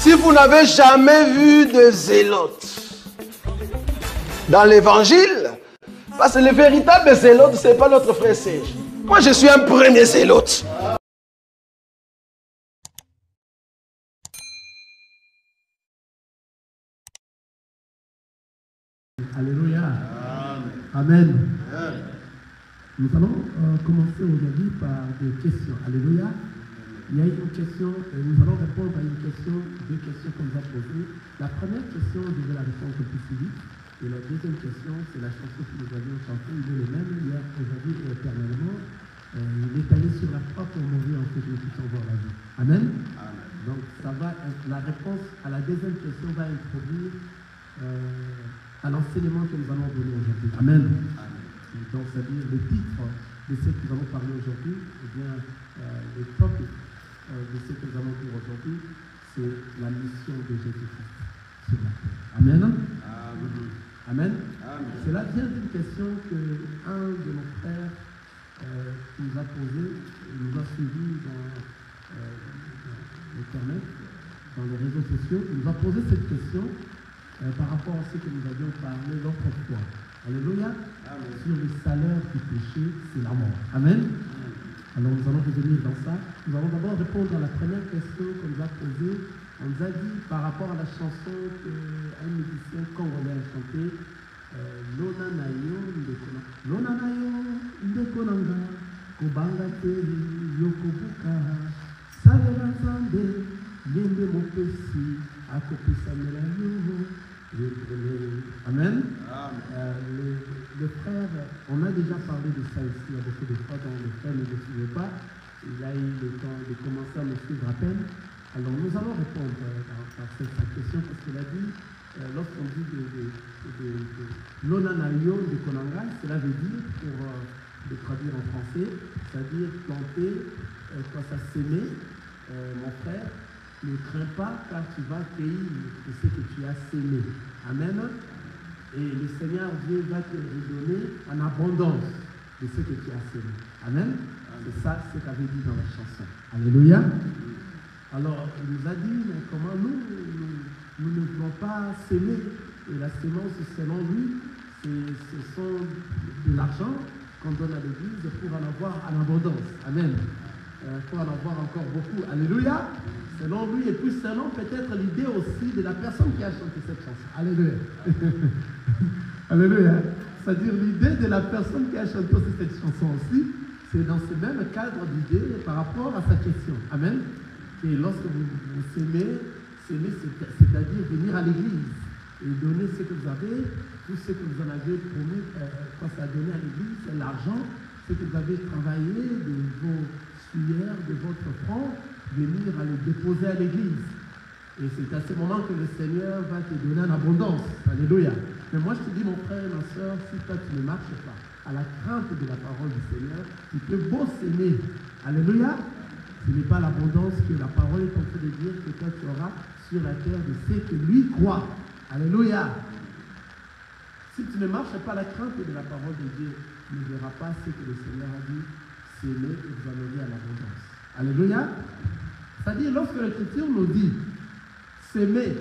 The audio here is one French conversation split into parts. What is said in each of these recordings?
Si vous n'avez jamais vu de zélotes dans l'évangile, parce que le véritable zélote, ce n'est pas notre frère Serge. Moi, je suis un premier zélote. Alléluia. Amen. Nous allons commencer aujourd'hui par des questions. Alléluia. Il y a une question, et nous allons répondre à une question, deux questions qu'on nous a posées. La première question, je vais la répondre plus vite. Et la deuxième question, c'est la chanson que nous avions chantée. Il est le même hier, aujourd'hui et éternellement. Il est allé sur la croix pour mourir en fait, nous puissions voir la vie. Amen. Donc, ça va être, la réponse à la deuxième question va introduire à l'enseignement que nous allons donner aujourd'hui. Amen. Donc, c'est-à-dire le titre de ce que nous allons parler aujourd'hui, eh bien, le topic de ce que nous allons dire aujourd'hui, c'est la mission de Jésus-Christ sur la terre. Amen. Amen. Cela vient d'une question qu'un de nos frères nous a posée, nous a suivi dans Internet, dans les réseaux sociaux, il nous a posé cette question par rapport à ce que nous avions parlé l'autre fois. Alléluia. Sur le salaire du péché, c'est la mort. Amen. Alors nous allons revenir dans ça. Nous allons d'abord répondre à la première question qu'on nous a posée. On nous a dit par rapport à la chanson qu'un musicien congolais a chanté, Lona Nayo Ndekona. Lona Nayo Ndekonanga, Kobanga Te Yokobuka, Salela Zande, Yende Mopesi, Akopisa Melayo. Amen. Le frère, on a déjà parlé de ça ici avec des fois dans le frère ne le suivait pas. Il a eu le temps de commencer à me suivre à peine. Alors nous allons répondre à cette question parce qu'il a dit, lorsqu'on dit de l'onanayo de Konanga, cela veut dire, pour le traduire en français, c'est-à-dire planter, quand ça s'aimer, mon frère, ne crains pas car tu vas cueillir de ce que tu as sémé. Amen. Et le Seigneur Dieu va te redonner en abondance de ce que tu as sémé. Amen. C'est ça ce qu'avait dit dans la chanson. Alléluia. Alors, il nous a dit, mais comment nous ne voulons pas s'aimer. Et la sémence, selon lui, ce sont de l'argent qu'on donne à l'église pour en avoir en abondance. Amen. Pour en avoir encore beaucoup. Alléluia. Selon lui, et puis selon peut-être l'idée aussi de la personne qui a chanté cette chanson. Alléluia. Alléluia. C'est-à-dire l'idée de la personne qui a chanté cette chanson aussi, c'est dans ce même cadre d'idée par rapport à sa question. Amen. Et lorsque vous s'aimez, c'est-à-dire venir à l'église et donner ce que vous avez, tout ce que vous en avez promis, quand ça a donné à l'église, c'est l'argent, ce que vous avez travaillé de vos suaires, de votre front, venir à le déposer à l'église. Et c'est à ce moment que le Seigneur va te donner en abondance. Alléluia. Mais moi, je te dis, mon frère et ma soeur, si toi, tu ne marches pas à la crainte de la parole du Seigneur, tu peux beau s'aimer. Alléluia. Ce n'est pas l'abondance que la parole est en train de dire que toi, tu auras sur la terre de ce que lui croit. Alléluia. Si tu ne marches pas à la crainte de la parole de Dieu, tu ne verras pas ce que le Seigneur a dit, s'aimer et vous en aurez à l'abondance. Alléluia. C'est-à-dire, lorsque l'Écriture nous dit s'aimer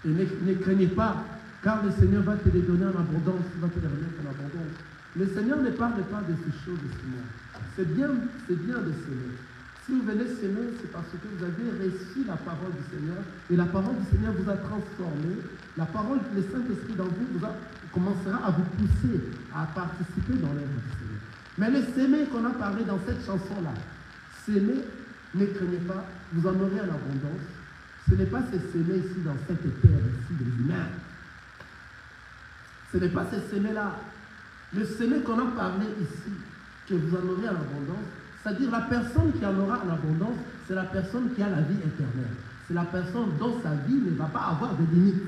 et ne craignez pas, car le Seigneur va te les donner en abondance, il va te les remettre en abondance. Le Seigneur ne parle pas de ces choses de ce monde. C'est bien de s'aimer. Si vous venez s'aimer, c'est parce que vous avez reçu la parole du Seigneur et la parole du Seigneur vous a transformé. La parole, le Saint-Esprit dans vous, commencera à vous pousser à participer dans l'œuvre du Seigneur. Mais le s'aimer qu'on a parlé dans cette chanson-là, s'aimer, ne craignez pas, vous en aurez en abondance. Ce n'est pas se s'aimer ici dans cette terre ici de l'humain. Ce n'est pas ce s'aimer-là. Le s'aimer qu'on a parlé ici, que vous en aurez en abondance, c'est-à-dire la personne qui en aura en abondance, c'est la personne qui a la vie éternelle. C'est la personne dont sa vie ne va pas avoir de limites.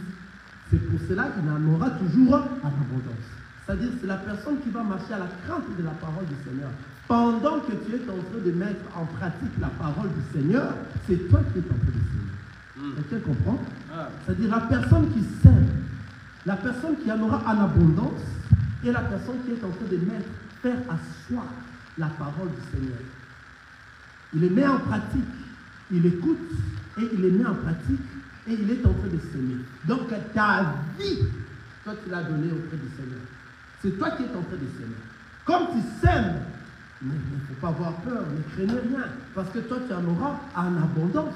C'est pour cela qu'il en aura toujours en abondance. C'est-à-dire c'est la personne qui va marcher à la crainte de la parole du Seigneur. Pendant que tu es en train de mettre en pratique la parole du Seigneur, c'est toi qui es en train de s'aimer. Quelqu'un comprend? C'est-à-dire la personne qui s'aime, la personne qui en aura en abondance, et la personne qui est en train de faire à soi la parole du Seigneur. Il les met en pratique, il écoute, et il les met en pratique et il est en train de s'aimer. Donc ta vie, toi tu l'as donnée auprès du Seigneur. C'est toi qui es en train de s'aimer. Comme tu sèmes, mais il ne faut pas avoir peur, ne craignez rien, parce que toi tu en auras en abondance.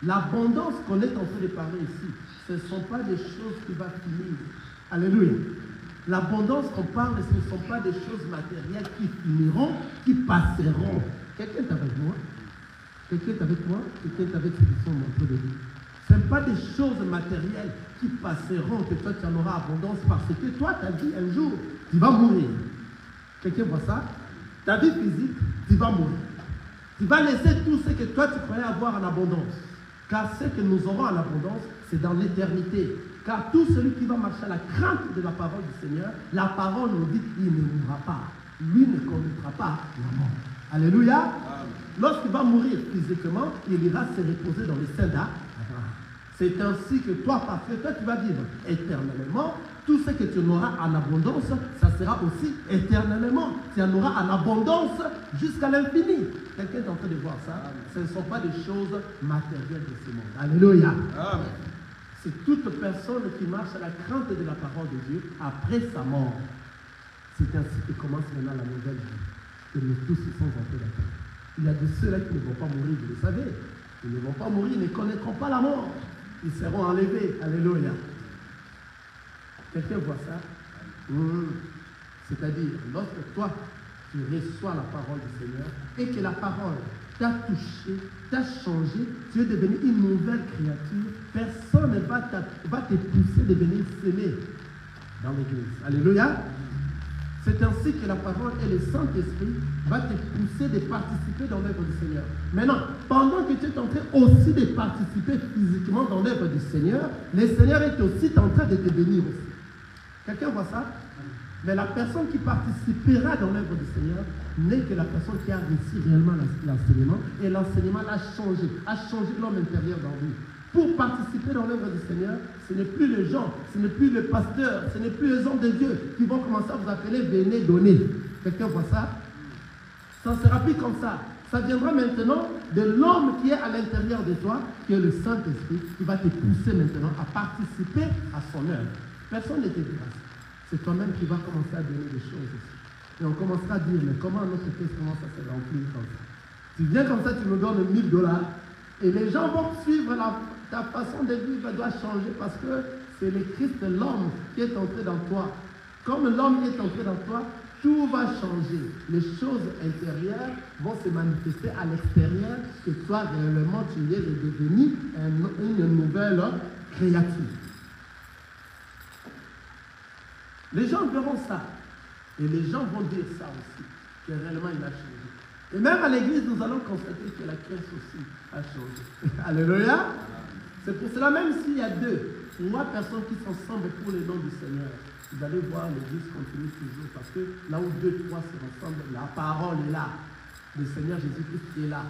L'abondance qu'on est en train de parler ici, ce ne sont pas des choses qui vont finir. Alléluia. L'abondance qu'on parle, ce ne sont pas des choses matérielles qui finiront, qui passeront. Quelqu'un est avec moi? Quelqu'un est avec moi? Quelqu'un est avec ceux qui sont en train de dire? Ce ne sont pas des choses matérielles qui passeront, que toi tu en auras abondance, parce que toi, ta vie, un jour, tu vas mourir. Quelqu'un voit ça? Ta vie physique, tu vas mourir. Tu vas laisser tout ce que toi tu croyais avoir en abondance. Car ce que nous aurons en abondance, c'est dans l'éternité. Car tout celui qui va marcher à la crainte de la parole du Seigneur, la parole nous dit qu'il ne mourra pas. Lui ne connaîtra pas la mort. Alléluia. Lorsqu'il va mourir physiquement, il ira se reposer dans les seins d'Abraham. C'est ainsi que toi, parce que toi, tu vas vivre éternellement. Tout ce que tu auras en abondance, ça sera aussi éternellement. Tu en auras en abondance jusqu'à l'infini. Quelqu'un est en train de voir ça? Ce ne sont pas des choses matérielles de ce monde. Alléluia. Amen. C'est toute personne qui marche à la crainte de la parole de Dieu après sa mort. C'est ainsi que commence maintenant la nouvelle vie. Que nous tous sommes en train d'attendre. Il y a de ceux-là qui ne vont pas mourir, vous le savez. Ils ne vont pas mourir, ils ne connaîtront pas la mort. Ils seront enlevés. Alléluia. Quelqu'un voit ça? C'est-à-dire, lorsque toi, tu reçois la parole du Seigneur et que la parole t'a touché, t'a changé, tu es devenu une nouvelle créature, personne ne va te pousser de venir s'aimer dans l'église. Alléluia. C'est ainsi que la parole et le Saint-Esprit va te pousser de participer dans l'œuvre du Seigneur. Maintenant, pendant que tu es en train aussi de participer physiquement dans l'œuvre du Seigneur, le Seigneur est aussi en train de te bénir aussi. Quelqu'un voit ça? Mais la personne qui participera dans l'œuvre du Seigneur n'est que la personne qui a réussi réellement l'enseignement, et l'enseignement l'a changé, a changé l'homme intérieur dans lui. Pour participer dans l'œuvre du Seigneur, ce n'est plus les gens, ce n'est plus le pasteur, ce n'est plus les hommes de Dieu qui vont commencer à vous appeler venez donner. Quelqu'un voit ça? Ça ne sera plus comme ça. Ça viendra maintenant de l'homme qui est à l'intérieur de toi, qui est le Saint-Esprit, qui va te pousser maintenant à participer à son œuvre. Personne ne te dira ça. C'est toi-même qui vas commencer à donner des choses aussi. Et on commencera à dire, mais comment notre Christ commence à se remplir comme ça? Tu viens comme ça, tu me donnes $1000, et les gens vont suivre ta façon de vivre doit changer parce que c'est le Christ, l'homme, qui est entré dans toi. Comme l'homme est entré dans toi, tout va changer. Les choses intérieures vont se manifester à l'extérieur, que toi, réellement, tu es devenu une nouvelle créature. Les gens verront ça. Et les gens vont dire ça aussi, que réellement il a changé. Et même à l'église, nous allons constater que la caisse aussi a changé. Alléluia. C'est pour cela, même s'il y a 2 ou 3 personnes qui s'ensemble pour le nom du Seigneur, vous allez voir l'église continue toujours. Parce que là où 2, 3 se rassemblent, la parole est là. Le Seigneur Jésus-Christ est là.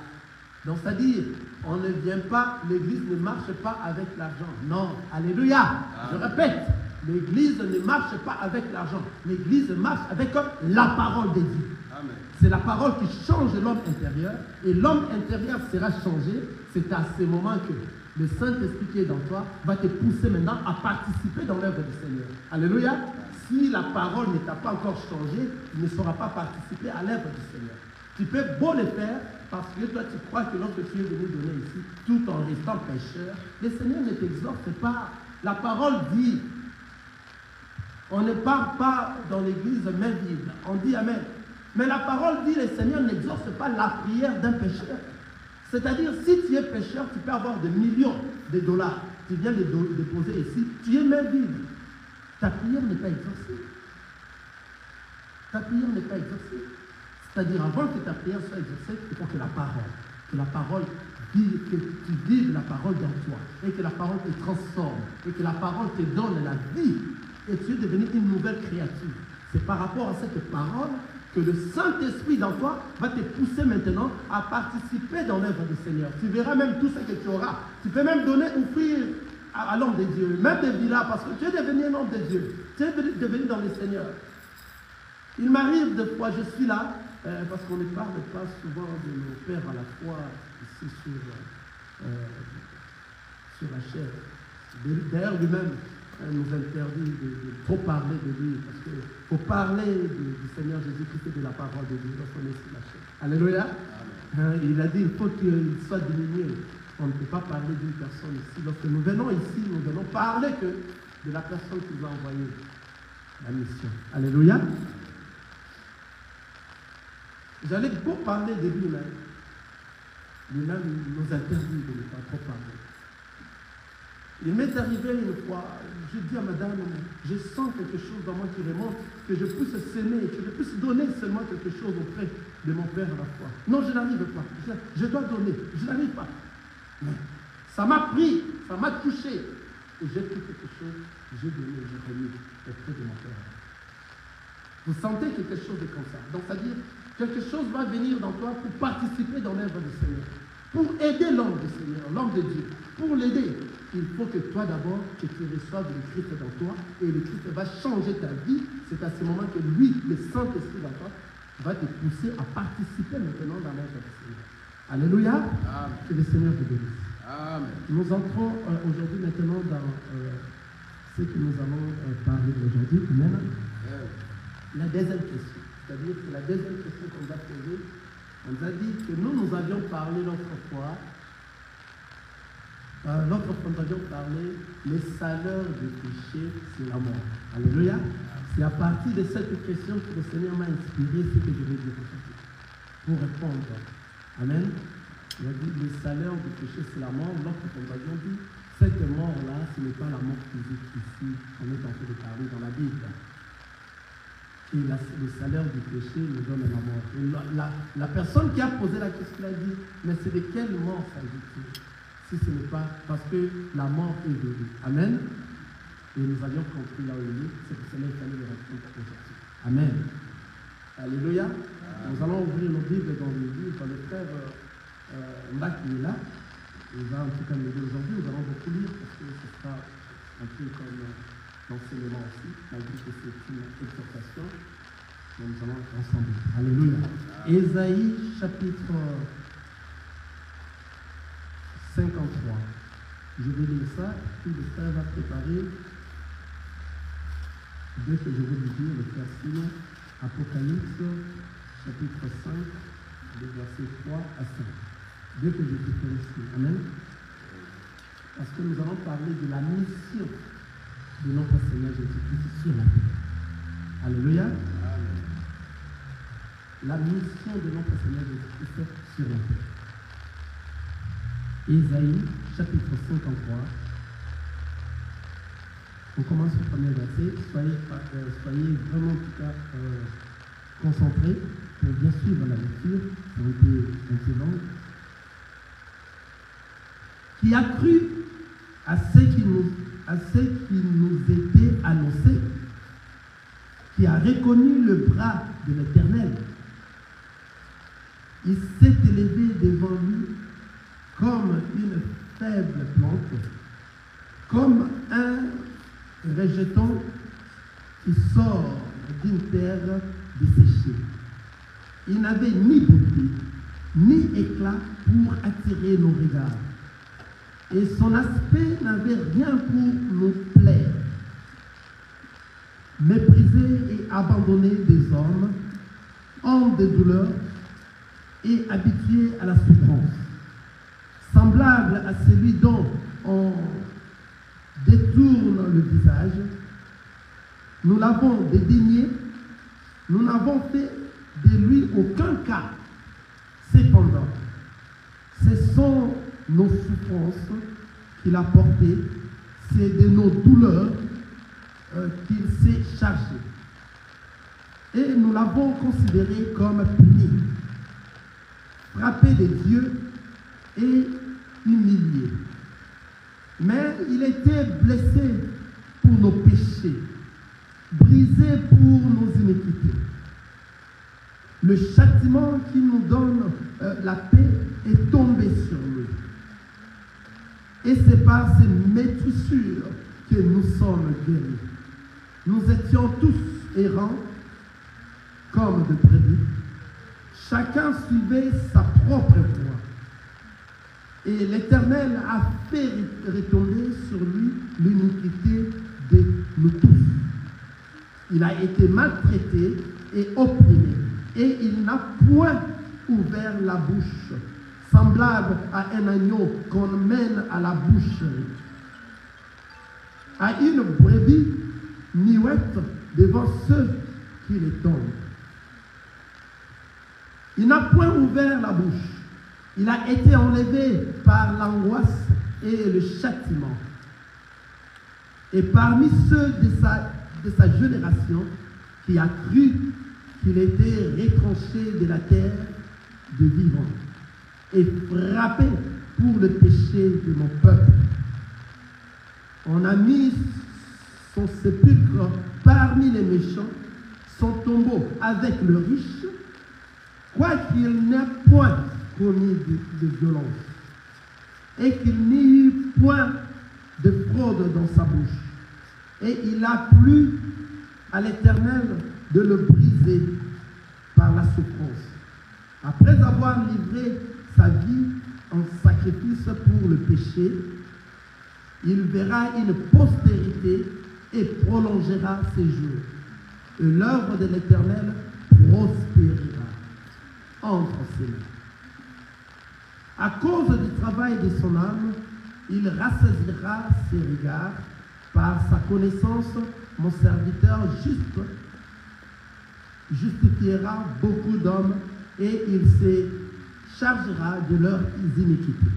Donc, c'est-à-dire, on ne vient pas, l'église ne marche pas avec l'argent. Non. Alléluia. Je répète. L'église ne marche pas avec l'argent. L'église marche avec la parole de Dieu. C'est la parole qui change l'homme intérieur. Et l'homme intérieur sera changé. C'est à ce moment que le Saint-Esprit qui est dans toi va te pousser maintenant à participer dans l'œuvre du Seigneur. Alléluia. Si la parole ne t'a pas encore changé, tu ne sauras pas participer à l'œuvre du Seigneur. Tu peux beau le faire parce que toi tu crois que lorsque tu es venu donner ici, tout en restant pécheur, le Seigneur ne t'exhorte pas. La parole dit, on ne part pas dans l'église main vide. On dit Amen. Mais la parole dit, le Seigneur n'exauce pas la prière d'un pécheur. C'est-à-dire, si tu es pécheur, tu peux avoir des millions de dollars. Tu viens de déposer ici, tu es main vide. Ta prière n'est pas exaucée. Ta prière n'est pas exaucée. C'est-à-dire, avant que ta prière soit exaucée, il faut que la parole vive, que tu vives la parole dans toi, et que la parole te transforme, et que la parole te donne la vie, et tu es devenu une nouvelle créature. C'est par rapport à cette parole que le Saint-Esprit dans toi va te pousser maintenant à participer dans l'œuvre du Seigneur. Tu verras même tout ce que tu auras. Tu peux même donner, offrir à l'homme de Dieu, même des villas, parce que tu es devenu un homme de Dieu. Tu es devenu dans le Seigneur. Il m'arrive de fois, je suis là, parce qu'on ne parle pas souvent de nos pères à la fois ici sur sur la chair. D'ailleurs, lui-même nous interdit de trop parler de lui, parce qu'il faut parler du Seigneur Jésus-Christ et de la parole de Dieu lorsqu'on est sur la chair. Alléluia. Il a dit il faut qu'il soit diminué. On ne peut pas parler d'une personne ici. Lorsque nous venons ici, nous venons parler que de la personne qui nous a envoyé la mission. Alléluia. J'allais beaucoup parler de lui-même. Lui-même nous interdit de ne pas trop parler. Il m'est arrivé une fois, je dis à madame, je sens quelque chose dans moi qui remonte, que je puisse s'aimer, que je puisse donner seulement quelque chose auprès de mon père à la fois. Non, je n'arrive pas. Je dois donner. Je n'arrive pas. Mais ça m'a pris, ça m'a touché. Et j'ai pris quelque chose, j'ai donné, j'ai remis auprès de mon père. Vous sentez quelque chose de comme ça. Donc, c'est-à-dire, quelque chose va venir dans toi pour participer dans l'œuvre du Seigneur. Pour aider l'homme du Seigneur, l'homme de Dieu. Pour l'aider, il faut que toi d'abord, que tu reçoives le Christ dans toi, et le Christ va changer ta vie. C'est à ce moment que lui, le Saint-Esprit dans toi, va te pousser à participer maintenant dans l'œuvre du Seigneur. Alléluia. Amen. Que le Seigneur te bénisse. Amen. Nous entrons aujourd'hui maintenant dans ce que nous allons parler aujourd'hui. Amen. La deuxième question. C'est-à-dire que la deuxième question qu'on va poser, on nous a dit que nous avions parlé l'autre fois, nous avions parlé, le salaire du péché, c'est la mort. Alléluia. C'est à partir de cette question que le Seigneur m'a inspiré ce que je vais dire aujourd'hui. Pour répondre. Amen. Il a dit, le salaire du péché, c'est la mort. L'autre nous avions dit, cette mort-là, ce n'est pas la mort physique ici, on est en train de parler dans la Bible. Et le salaire du péché nous donne la mort. Et la personne qui a posé la question a dit, mais c'est de quelle mort s'agit-il? Si ce n'est pas parce que la mort est venue. Amen. Et nous avions compris là où il est, c'est que cela il fallait le répondre aujourd'hui. Amen. Alléluia. Nous allons ouvrir nos Bibles dans le livre, le frère Mbak est là. Il va en tout cas nous dire aujourd'hui, nous allons beaucoup lire parce que ce sera un peu comme l'enseignement aussi, malgré que c'est une exhortation. Nous allons ensemble. Alléluia. Ésaïe chapitre 53. Je vais lire ça, puis le frère va préparer. Dès que je vais vous dire le verset Apocalypse chapitre 5, les versets 3 à 5. Dès que je prépare ici. Amen. Parce que nous allons parler de la mission de notre Seigneur Jésus-Christ sur la terre. Alléluia. Amen. La mission de notre Seigneur Jésus-Christ sur la terre. Ésaïe, chapitre 53. On commence au premier verset. Soyez vraiment en tout cas concentrés pour bien suivre la lecture. C'est un peu long. Qui a cru à ce qui nous était annoncé, qui a reconnu le bras de l'Éternel. Il s'est élevé devant lui comme une faible plante, comme un rejeton qui sort d'une terre desséchée. Il n'avait ni beauté, ni éclat pour attirer nos regards. Et son aspect n'avait rien pour nous plaire. Méprisé et abandonné des hommes, homme de douleur et habitué à la souffrance. Semblable à celui dont on détourne le visage, nous l'avons dédaigné, nous n'avons fait de lui aucun cas. Cependant, ce sont nos souffrances qu'il a portées, c'est de nos douleurs qu'il s'est chargé. Et nous l'avons considéré comme puni, frappé de Dieu et humilié. Mais il était blessé pour nos péchés, brisé pour nos iniquités. Le châtiment qui nous donne la paix est tombé sur lui. Et c'est par ces métrissures que nous sommes guéris. Nous étions tous errants comme de brebis. Chacun suivait sa propre voie. Et l'Éternel a fait retombée sur lui l'iniquité de nous tous. Il a été maltraité et opprimé, et il n'a point ouvert la bouche, semblable à un agneau qu'on mène à la boucherie, à une brebis muette devant ceux qui les tondent. Il n'a point ouvert la bouche. Il a été enlevé par l'angoisse et le châtiment. Et parmi ceux de sa génération qui a cru qu'il était retranché de la terre de vivant et frappé pour le péché de mon peuple. On a mis son sépulcre parmi les méchants, son tombeau avec le riche, quoiqu'il n'ait point commis de violence, et qu'il n'y eut point de fraude dans sa bouche. Et il a plu à l'Éternel de le briser par la souffrance. Après avoir livré sa vie en sacrifice pour le péché, il verra une postérité et prolongera ses jours. Et l'œuvre de l'Éternel prospérera entre ses mains. À cause du travail de son âme, il rassasiera ses regards. Par sa connaissance, mon serviteur juste justifiera beaucoup d'hommes et il se chargera de leurs iniquités.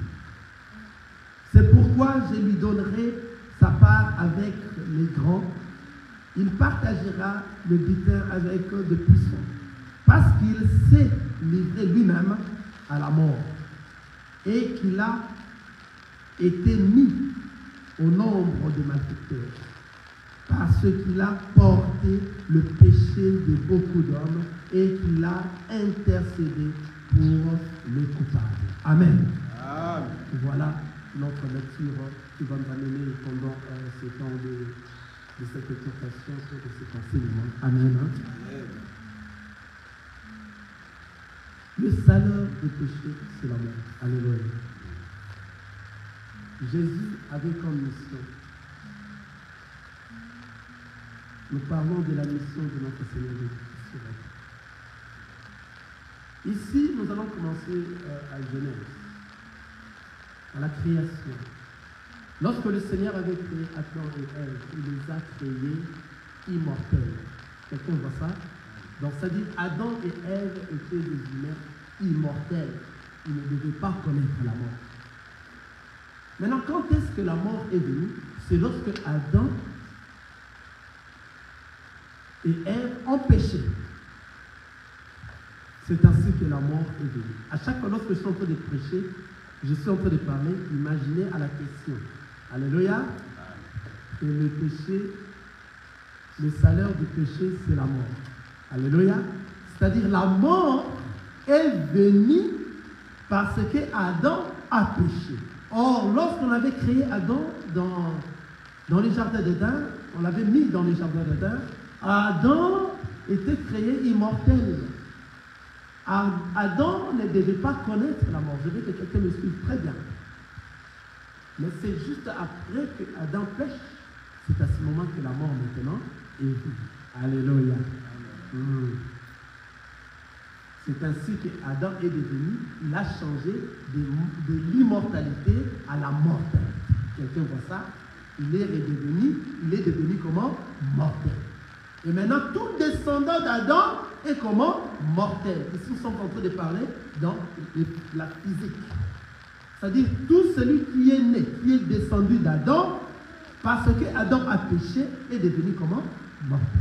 C'est pourquoi je lui donnerai sa part avec les grands. Il partagera le butin avec de puissants, parce qu'il s'est livré lui-même à la mort et qu'il a été mis au nombre des malfaiteurs, parce qu'il a porté le péché de beaucoup d'hommes et qu'il a intercédé pour les coupables. Amen. Amen. Voilà notre lecture qui va nous amener pendant ce temps de cette exhortation, de cet enseignement. Amen. Amen. Le salaire du péché, c'est la mort. Alléluia. Jésus avait comme mission. Nous parlons de la mission de notre Seigneur Jésus. Ici, nous allons commencer à Genèse, à la création. Lorsque le Seigneur avait créé Adam et Ève, il les a créés immortels. Quelqu'un voit ça? Donc ça dit, Adam et Ève étaient des humains immortels. Ils ne devaient pas connaître la mort. Maintenant, quand est-ce que la mort est venue? C'est lorsque Adam et Ève ont péché. C'est ainsi que la mort est venue. À chaque fois, lorsque je suis en train de prêcher, je suis en train de parler, imaginez à la question. Alléluia. Et le péché, le salaire du péché, c'est la mort. Alléluia. C'est-à-dire la mort est venue parce que Adam a péché. Or, lorsqu'on avait créé Adam dans les jardins d'Éden, on l'avait mis dans les jardins d'Éden, Adam était créé immortel. Adam ne devait pas connaître la mort. Je veux que quelqu'un me suive très bien. Mais c'est juste après que Adam pêche, c'est à ce moment que la mort maintenant est venue. Alléluia. C'est ainsi qu'Adam est devenu, il a changé de l'immortalité à la mortalité. Quelqu'un voit ça? Il est devenu comment? Mortel. Et maintenant, tout descendant d'Adam est comment? Mortel. Ici, nous sommes en train de parler dans la physique. C'est-à-dire, tout celui qui est né, qui est descendu d'Adam, parce que Adam a péché, est devenu comment? Mortel.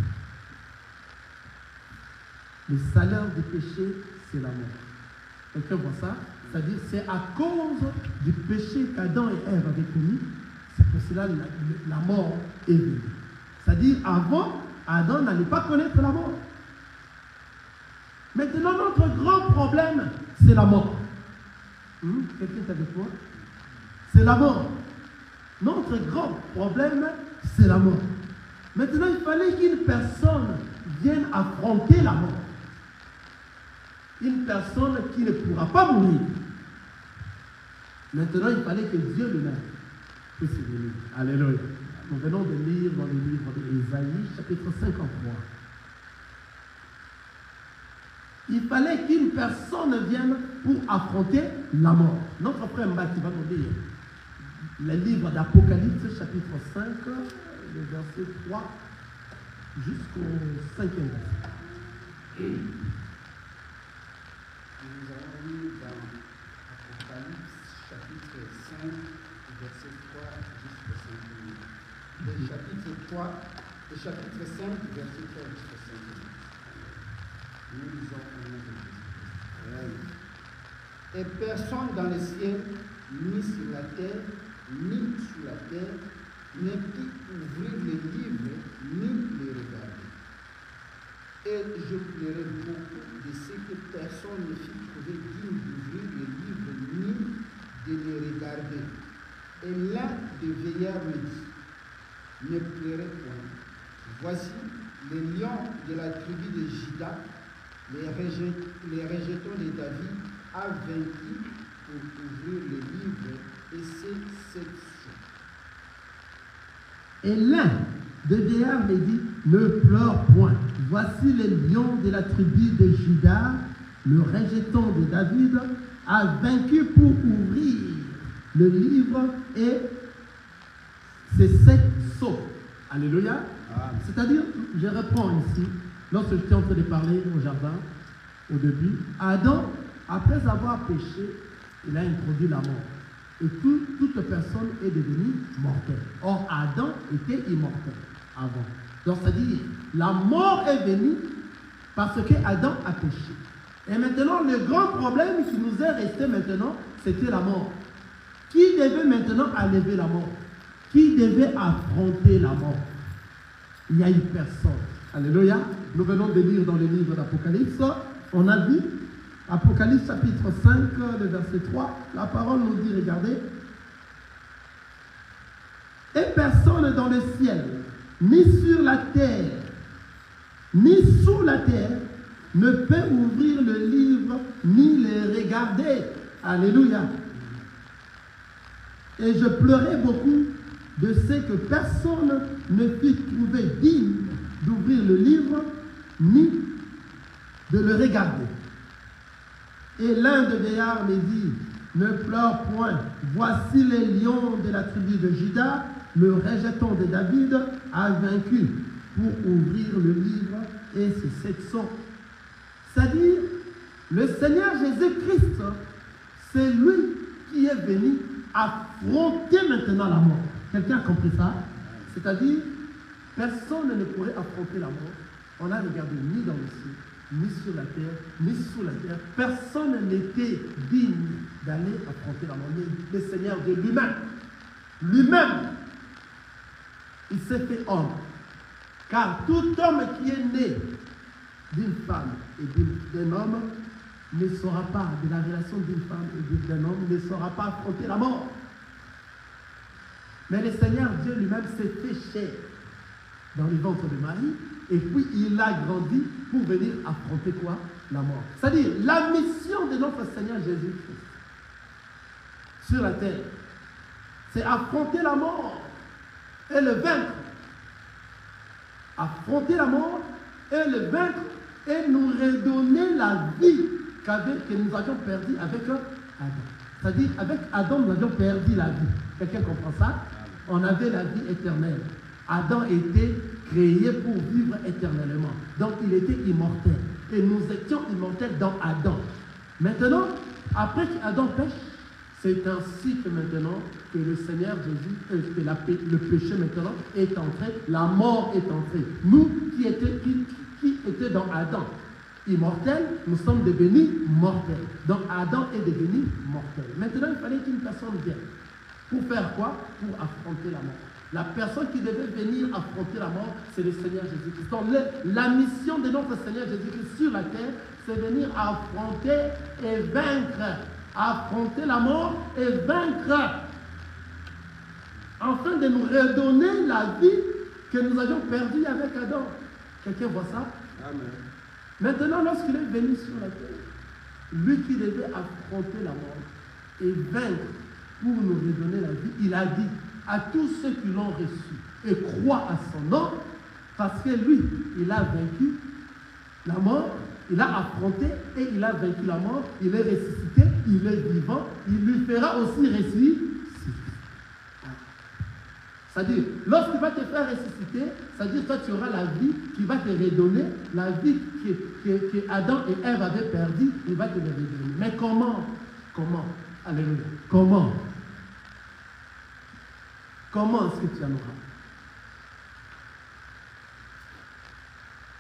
Le salaire du péché, c'est la mort. Quelqu'un voit ça? C'est-à-dire, c'est à cause du péché qu'Adam et Ève avaient commis, c'est pour cela que la mort est venue. C'est-à-dire, avant, Adam n'allait pas connaître la mort. Maintenant, notre grand problème, c'est la mort. Quelqu'un est avec moi? C'est la mort. Notre grand problème, c'est la mort. Maintenant, il fallait qu'une personne vienne affronter la mort. Une personne qui ne pourra pas mourir. Maintenant, il fallait que Dieu lui-même puisse venir. Alléluia. Nous venons de lire dans le livre d'Ésaïe, chapitre 53. Il fallait qu'une personne vienne pour affronter la mort. Notre frère Mbaki va nous lire le livre d'Apocalypse, chapitre 5, le verset 3 jusqu'au 5e verset. Nous avons lu dans Apocalypse, chapitre 5, verset 3 jusqu'au 5e. Le chapitre 3, le chapitre 5, verset 3 jusqu'au 5e. Nous lisons au nom de Jésus. Et personne dans le ciel, ni sur la terre, ni sous la terre, ne put ouvrir les livres, ni les regarder. Et je pleurais beaucoup de ce que personne ne fut trouvé digne d'ouvrir les livres, ni de les regarder. Et l'un des veillards me dit, ne pleurez point. Voici, les lions de la tribu de Juda, les rejetons de David, a vaincu pour ouvrir les livres, et c'est cette chose. Et l'un des vieillards me dit, ne pleure point. Voici les lions de la tribu de Juda, le rejeton de David, a vaincu pour ouvrir le livre, et c'est 7 sceaux. Alléluia. C'est-à-dire, je reprends ici, lorsque j'étais en train de parler au jardin, au début, Adam, après avoir péché, il a introduit la mort. Et toute personne est devenue mortelle. Or, Adam était immortel avant. Donc, c'est-à-dire, la mort est venue parce que Adam a péché. Et maintenant, le grand problème qui nous est resté maintenant, c'était la mort. Qui devait maintenant enlever la mort? Qui devait affronter la mort? Il y a une personne. Alléluia. Nous venons de lire dans le livre d'Apocalypse. On a vu Apocalypse chapitre 5, le verset 3. La parole nous dit, regardez. Et personne dans le ciel, ni sur la terre, ni sous la terre, ne peut ouvrir le livre, ni le regarder. Alléluia. Et je pleurais beaucoup de ce que personne ne fut trouvé digne d'ouvrir le livre, ni de le regarder. Et l'un des vieillards me dit, ne pleure point, voici les lions de la tribu de Juda, le rejeton de David a vaincu pour ouvrir le livre, et c'est 700. C'est-à-dire, le Seigneur Jésus-Christ, c'est lui qui est venu affronter maintenant la mort. Quelqu'un a compris ça? C'est-à-dire, personne ne pourrait affronter la mort. On n'a regardé ni dans le ciel, ni sur la terre, ni sous la terre. Personne n'était digne d'aller affronter la mort. Mais le Seigneur de lui-même, il s'est fait homme. Car tout homme qui est né d'une femme et d'un homme ne saura pas, de la relation d'une femme et d'un homme, ne saura pas affronter la mort. Mais le Seigneur Dieu lui-même s'est fait chair dans le ventre de Marie, et puis il a grandi pour venir affronter quoi? La mort. C'est-à-dire, la mission de notre Seigneur Jésus-Christ sur la terre, c'est affronter la mort et le vaincre. Affronter la mort et le vaincre et nous redonner la vie que nous avions perdue avec Adam. C'est-à-dire, avec Adam, nous avions perdu la vie. Quelqu'un comprend ça? On avait la vie éternelle. Adam était créé pour vivre éternellement. Donc, il était immortel. Et nous étions immortels dans Adam. Maintenant, après qu'Adam pêche, c'est ainsi que maintenant, que le Seigneur Jésus, le péché maintenant est entré, la mort est entrée. Nous qui étaient dans Adam, immortels, nous sommes devenus mortels. Donc Adam est devenu mortel. Maintenant, il fallait qu'une personne vienne. Pour faire quoi? Pour affronter la mort. La personne qui devait venir affronter la mort, c'est le Seigneur Jésus-Christ. Donc la mission de notre Seigneur Jésus-Christ sur la terre, c'est venir affronter et vaincre. Affronter la mort et vaincre. Afin de nous redonner la vie que nous avions perdue avec Adam. Quelqu'un voit ça? Amen. Maintenant, lorsqu'il est venu sur la terre, lui qui devait affronter la mort et vaincre pour nous redonner la vie, il a dit, à tous ceux qui l'ont reçu et croient à son nom, parce que lui, il a vaincu la mort, il a affronté et il a vaincu la mort, il est ressuscité, il est vivant, il lui fera aussi ressusciter. C'est-à-dire, lorsqu'il va te faire ressusciter, c'est-à-dire toi tu auras la vie qui va te redonner, la vie que Adam et Ève avaient perdue, il va te la redonner. Mais comment? Alléluia. Comment est-ce que tu en auras?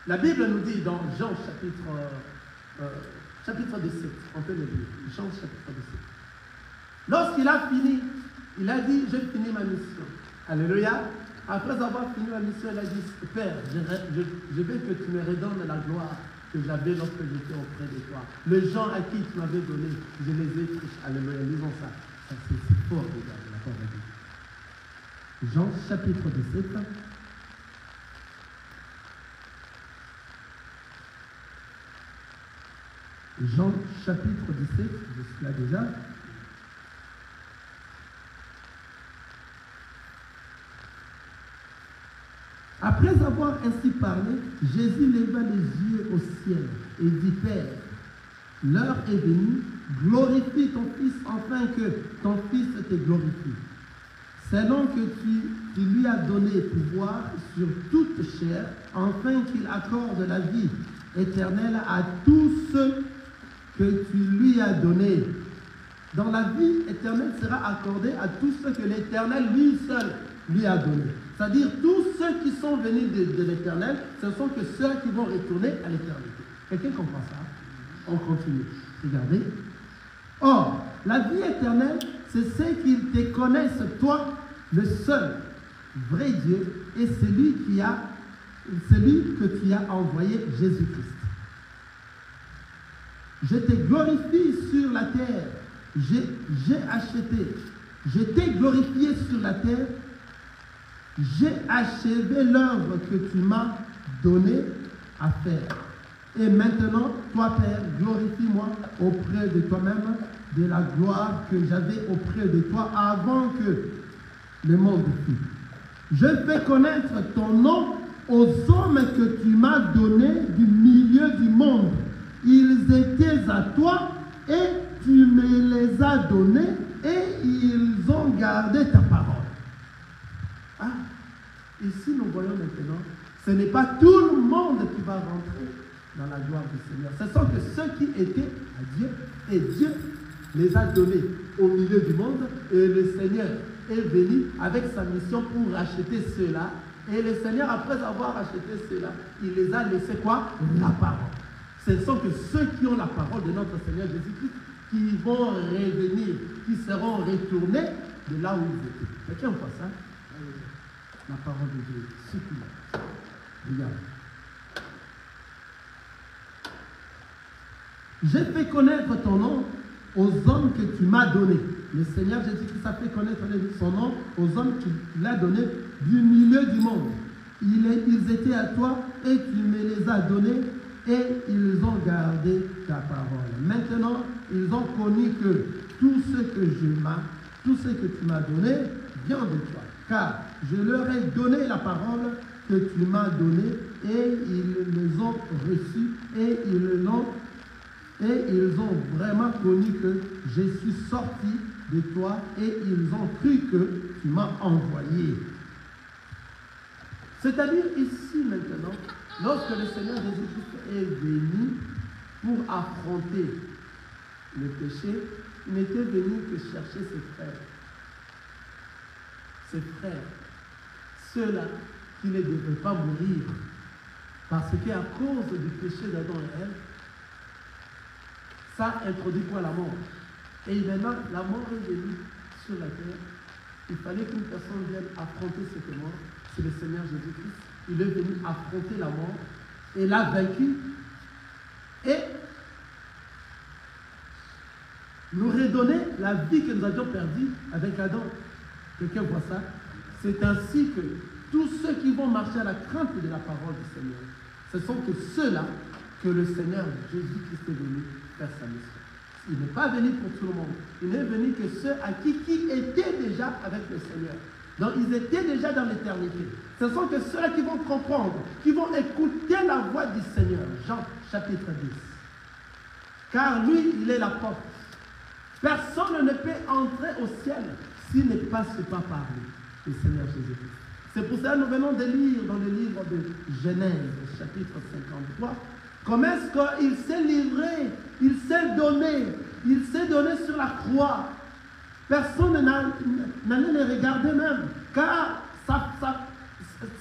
La Bible nous dit dans Jean chapitre 17, on peut le lire, Jean chapitre 17. Lorsqu'il a fini, il a dit, j'ai fini ma mission. Alléluia. Après avoir fini la mission, il a dit, Père, je veux que tu me redonnes la gloire que j'avais lorsque j'étais auprès de toi. Les gens à qui tu m'avais donné, je les ai pris. Alléluia, lisons ça. Ça c'est fort, regarde, la parole de Dieu. Jean chapitre 17. Jean chapitre 17, je suis là déjà. Après avoir ainsi parlé, Jésus leva les yeux au ciel et dit, Père, l'heure est venue, glorifie ton Fils, afin que ton Fils te glorifie. Selon que tu lui as donné pouvoir sur toute chair, afin qu'il accorde la vie éternelle à tous ceux que tu lui as donnés. Dans la vie éternelle sera accordée à tous ceux que l'Éternel lui seul lui a donné. C'est-à-dire tous ceux qui sont venus de l'Éternel, ce sont que ceux qui vont retourner à l'éternité. Quelqu'un comprend ça? On continue. Regardez. Or, la vie éternelle, c'est ceux qui te connaissent, toi, le seul vrai Dieu, et celui que tu as envoyé, Jésus-Christ. Je te glorifie sur la terre. Je t'ai glorifié sur la terre. J'ai achevé l'œuvre que tu m'as donnée à faire. Et maintenant, toi, Père, glorifie-moi auprès de toi-même de la gloire que j'avais auprès de toi avant que le monde fût. Je fais connaître ton nom aux hommes que tu m'as donnés du milieu du monde. Ils étaient à toi et tu me les as donnés et ils ont gardé ta parole. Ah, ici nous voyons maintenant, ce n'est pas tout le monde qui va rentrer dans la gloire du Seigneur. Ce sont que ceux qui étaient à Dieu, et Dieu les a donnés au milieu du monde, et le Seigneur est venu avec sa mission pour racheter ceux-là. Et le Seigneur, après avoir racheté ceux-là, il les a laissés quoi? La parole. Ce sont que ceux qui ont la parole de notre Seigneur Jésus-Christ qui vont revenir, qui seront retournés de là où ils étaient. Quelqu'un voit ça? La parole de Dieu, suffit. Regarde. J'ai fait connaître ton nom aux hommes que tu m'as donnés. Le Seigneur Jésus-Christ a fait connaître son nom aux hommes qu'il a donnés du milieu du monde. Ils étaient à toi et tu me les as donnés et ils ont gardé ta parole. Maintenant, ils ont connu que tout ce que tu m'as donné vient de toi. Car je leur ai donné la parole que tu m'as donnée et ils les ont reçus et ils ont vraiment connu que je suis sorti de toi et ils ont cru que tu m'as envoyé. C'est-à-dire ici maintenant, lorsque le Seigneur Jésus-Christ est venu pour affronter le péché, il n'était venu que chercher ses frères. Ses frères, ceux-là qui ne devaient pas mourir, parce qu'à cause du péché d'Adam et Ève, ça introduit quoi? La mort. Et maintenant, la mort est venue sur la terre. Il fallait qu'une personne vienne affronter cette mort. C'est le Seigneur Jésus-Christ. Il est venu affronter la mort et l'a vaincu et nous redonner la vie que nous avions perdue avec Adam. Quelqu'un voit ça? C'est ainsi que tous ceux qui vont marcher à la crainte de la parole du Seigneur, ce sont que ceux-là que le Seigneur Jésus-Christ est venu faire sa mission. Il n'est pas venu pour tout le monde. Il est venu que ceux à qui étaient déjà avec le Seigneur. Donc ils étaient déjà dans l'éternité. Ce sont que ceux-là qui vont comprendre, qui vont écouter la voix du Seigneur. Jean chapitre 10. Car lui, il est la porte. Personne ne peut entrer au ciel s'il ne passe pas par lui, le Seigneur Jésus-Christ. C'est pour ça que nous venons de lire dans le livre de Genèse, chapitre 53, comment est-ce qu'il s'est livré, il s'est donné sur la croix. Personne n'allait le regarder même, car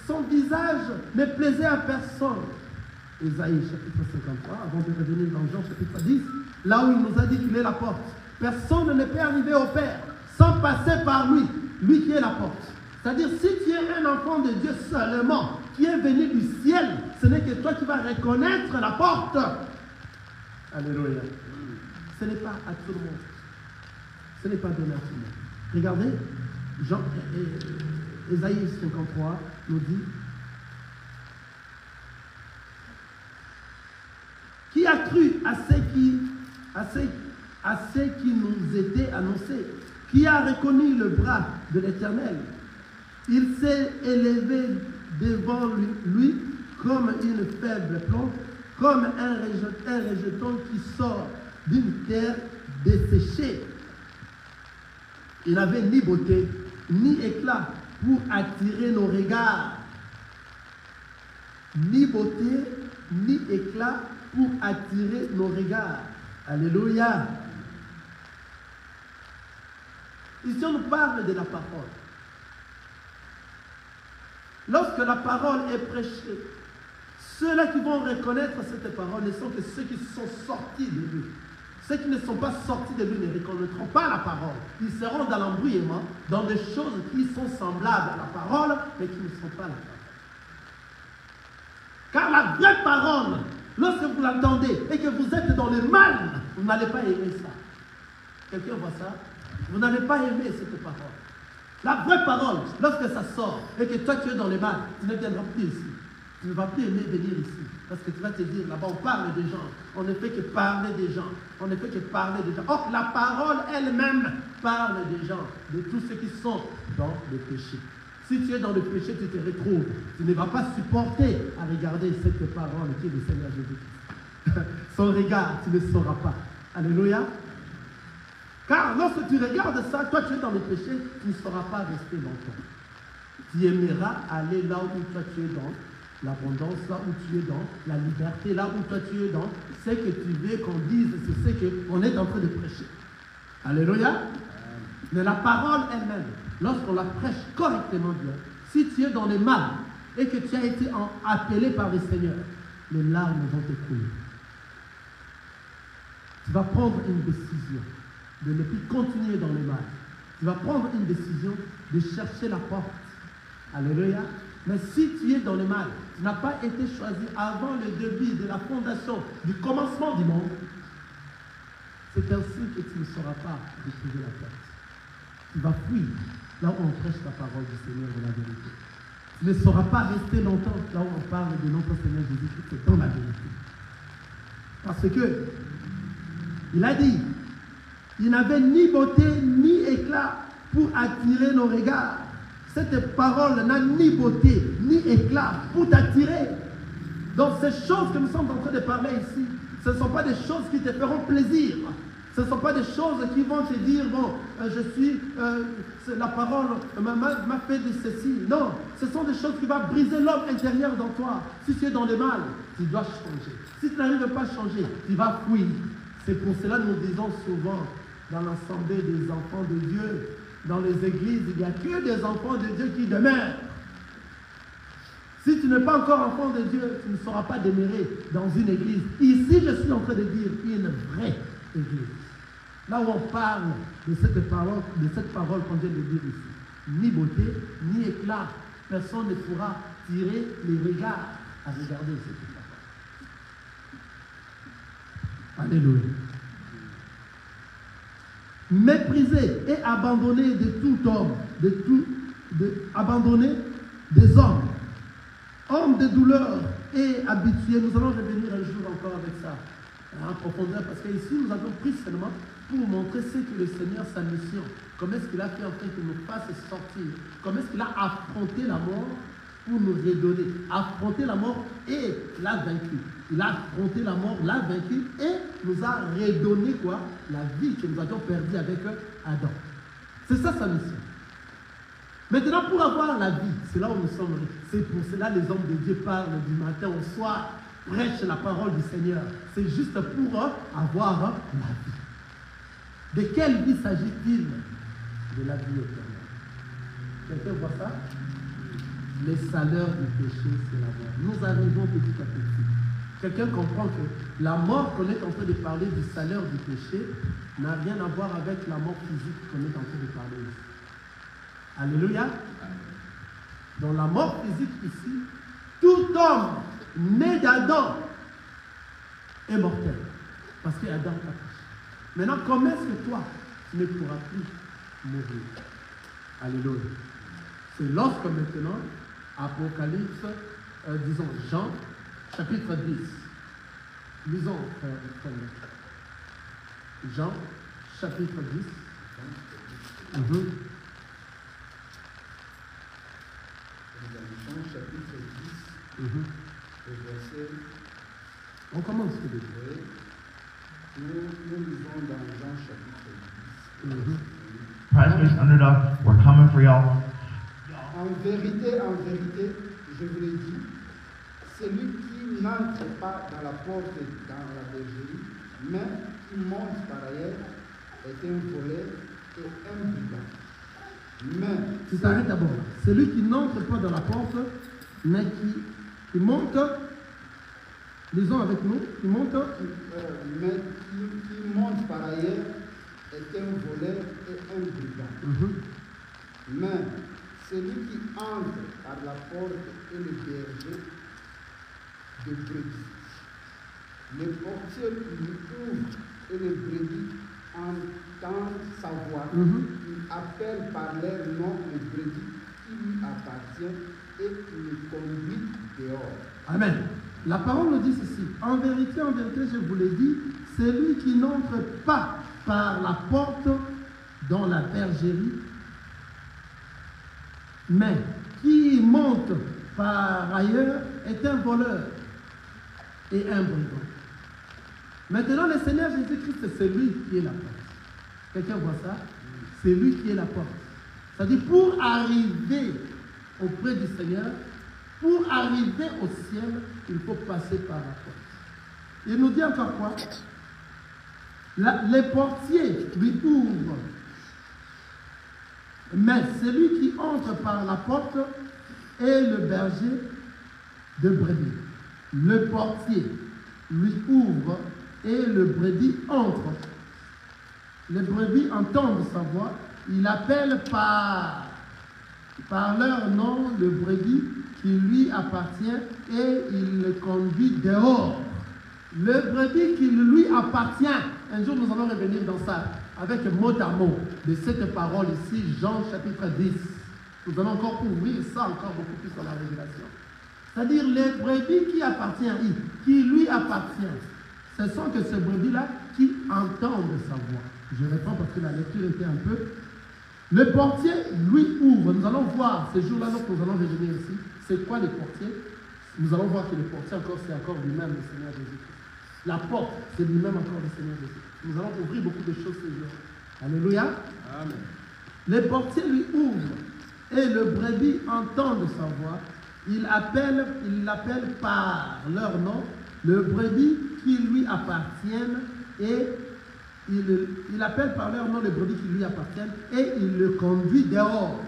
son visage ne plaisait à personne. Ésaïe chapitre 53, avant de revenir dans Jean chapitre 10, là où il nous a dit qu'il est la porte. Personne ne peut arriver au Père sans passer par lui, lui qui est la porte. C'est-à-dire, si tu es un enfant de Dieu seulement, qui est venu du ciel, ce n'est que toi qui vas reconnaître la porte. Alléluia. Ce n'est pas à tout le monde. Ce n'est pas donné à tout le monde. Regardez, Ésaïe 53 nous dit, qui a cru à ce qui nous était annoncé, qui a reconnu le bras de l'Éternel. Il s'est élevé devant lui comme une faible plante, comme un rejeton qui sort d'une terre desséchée. Il n'avait ni beauté, ni éclat pour attirer nos regards. Ni beauté, ni éclat pour attirer nos regards. Alléluia. Ici, on nous parle de la parole. Lorsque la parole est prêchée, ceux-là qui vont reconnaître cette parole ne sont que ceux qui sont sortis de lui. Ceux qui ne sont pas sortis de lui ne reconnaîtront pas la parole. Ils seront dans l'embrouillement, dans des choses qui sont semblables à la parole, mais qui ne sont pas la parole. Car la vraie parole, lorsque vous l'entendez et que vous êtes dans le mal, vous n'allez pas aimer ça. Quelqu'un voit ça? Vous n'allez pas aimer cette parole. La vraie parole, lorsque ça sort et que toi tu es dans le mal, tu ne viendras plus ici. Tu ne vas plus aimer venir ici. Parce que tu vas te dire, là-bas on parle des gens. On ne fait que parler des gens. On ne fait que parler des gens. Or, la parole elle-même parle des gens, de tous ceux qui sont dans le péché. Si tu es dans le péché, tu te retrouves. Tu ne vas pas supporter à regarder cette parole qui est le Seigneur Jésus-Christ. Son regard, tu ne sauras pas. Alléluia. Car lorsque tu regardes ça, toi tu es dans le péché, tu ne sauras pas rester longtemps. Tu aimeras aller là où toi tu es dans l'abondance, là où tu es dans la liberté, là où toi tu es dans ce que tu veux qu'on dise, c'est ce qu'on est en train de prêcher. Alléluia. Mais la parole elle-même, lorsqu'on la prêche correctement bien, si tu es dans le mal et que tu as été appelé par le Seigneur, les larmes vont te couler. Tu vas prendre une décision de ne plus continuer dans le mal. Tu vas prendre une décision de chercher la porte. Alléluia. Mais si tu es dans le mal, tu n'as pas été choisi avant le début de la fondation, du commencement du monde, c'est ainsi que tu ne sauras pas trouver la porte. Tu vas fuir là où on prêche la parole du Seigneur de la vérité. Tu ne sauras pas rester longtemps là où on parle de notre Seigneur Jésus-Christ dans la vérité. Parce que il a dit, il n'avait ni beauté ni éclat pour attirer nos regards. Cette parole n'a ni beauté ni éclat pour t'attirer. Donc ces choses que nous sommes en train de parler ici, ce ne sont pas des choses qui te feront plaisir. Ce ne sont pas des choses qui vont te dire, bon, la parole m'a fait de ceci. Non, ce sont des choses qui vont briser l'homme intérieur dans toi. Si tu es dans le mal, tu dois changer. Si tu n'arrives pas à changer, tu vas fuir. C'est pour cela que nous disons souvent, dans l'assemblée des enfants de Dieu, dans les églises, il n'y a que des enfants de Dieu qui demeurent. Si tu n'es pas encore enfant de Dieu, tu ne sauras pas demeurer dans une église. Ici, je suis en train de dire une vraie église. Là où on parle de cette parole qu'on vient de dire ici. Ni beauté, ni éclat. Personne ne pourra tirer les regards à regarder cette parole. Alléluia. Méprisé et abandonné de tout homme, abandonné des hommes, homme de douleur et habitué. Nous allons revenir un jour encore avec ça, en profondeur, parce qu'ici nous avons pris seulement pour montrer ce que le Seigneur, sa mission, comment est-ce qu'il a fait en fait qu'il nous fasse sortir, comment est-ce qu'il a affronté la mort pour nous redonner, affronté la mort et l'a vaincu. Il a affronté la mort, l'a vaincu et nous a redonné quoi? La vie que nous avions perdue avec Adam. C'est ça sa mission. Maintenant, pour avoir la vie, c'est là où nous sommes. C'est pour cela que les hommes de Dieu parlent du matin au soir, prêchent la parole du Seigneur. C'est juste pour avoir la vie. De quelle vie s'agit-il? De la vie éternelle. Quelqu'un voit ça? Les salaires du péché, c'est la mort. Nous arrivons petit à petit. Quelqu'un comprend que la mort qu'on est en train de parler du salaire du péché n'a rien à voir avec la mort physique qu'on est en train de parler ici. Alléluia. Dans la mort physique ici, tout homme né d'Adam est mortel. Parce qu'Adam a péché. Maintenant, comment est-ce que toi, tu ne pourras plus mourir? Alléluia. C'est lorsque maintenant, Apocalypse, disons Jean, chapitre 10. Lisons, frère. Jean, chapitre 10. Jean, chapitre 10, le verset. On commence le début. Nous lisons dans Jean, chapitre 10. Pastors, underdog, we're coming for y'all. En vérité, je vous l'ai dit, celui qui n'entre pas dans la porte dans la bergerie, mais qui monte par ailleurs, est un voleur et un brigand. Mais tu t'arrêtes d'abord. Celui qui n'entre pas dans la porte, mais qui monte, lisons avec nous, qui monte, mais qui monte par ailleurs, est un voleur et un brigand. Mais celui qui entre par la porte est le berger de brebis. Le portier lui ouvre et le brebis entend sa voix. Il appelle par leur nom le brebis qui lui appartient et le conduit dehors. Amen. La parole nous dit ceci. En vérité, je vous l'ai dit, celui qui n'entre pas par la porte dans la bergerie, mais qui monte par ailleurs est un voleur et un brigand. Maintenant, le Seigneur Jésus-Christ, c'est lui qui est la porte. Quelqu'un voit ça? C'est lui qui est la porte. C'est-à-dire, pour arriver auprès du Seigneur, pour arriver au ciel, il faut passer par la porte. Il nous dit encore quoi? Les portiers lui ouvrent. Mais celui qui entre par la porte est le berger de brebis. Le portier lui ouvre et le brebis entre. Les brebis entendent sa voix. Il appelle par leur nom le brebis qui lui appartient et il le conduit dehors. Le brebis qui lui appartient. Un jour, nous allons revenir dans ça avec mot à mot de cette parole ici, Jean chapitre 10. Nous allons encore ouvrir ça encore beaucoup plus dans la révélation. C'est-à-dire les brebis qui appartiennent, qui lui appartiennent. Ce sont que ces brebis-là qui entendent sa voix. Je réponds parce que la lecture était un peu. Le portier lui ouvre. Nous allons voir ce jour-là, donc nous allons revenir ici. C'est quoi les portiers? Nous allons voir que le portier encore, c'est encore lui-même le Seigneur Jésus. La porte, c'est lui-même encore le Seigneur Jésus. Nous allons ouvrir beaucoup de choses ce jour. Alléluia. Amen. Le portier lui ouvre et le brebis entend sa voix. Il l'appelle par leur nom, le brebis qui lui appartiennent et il appelle par leur nom le brebis qui lui appartiennent et il le conduit dehors.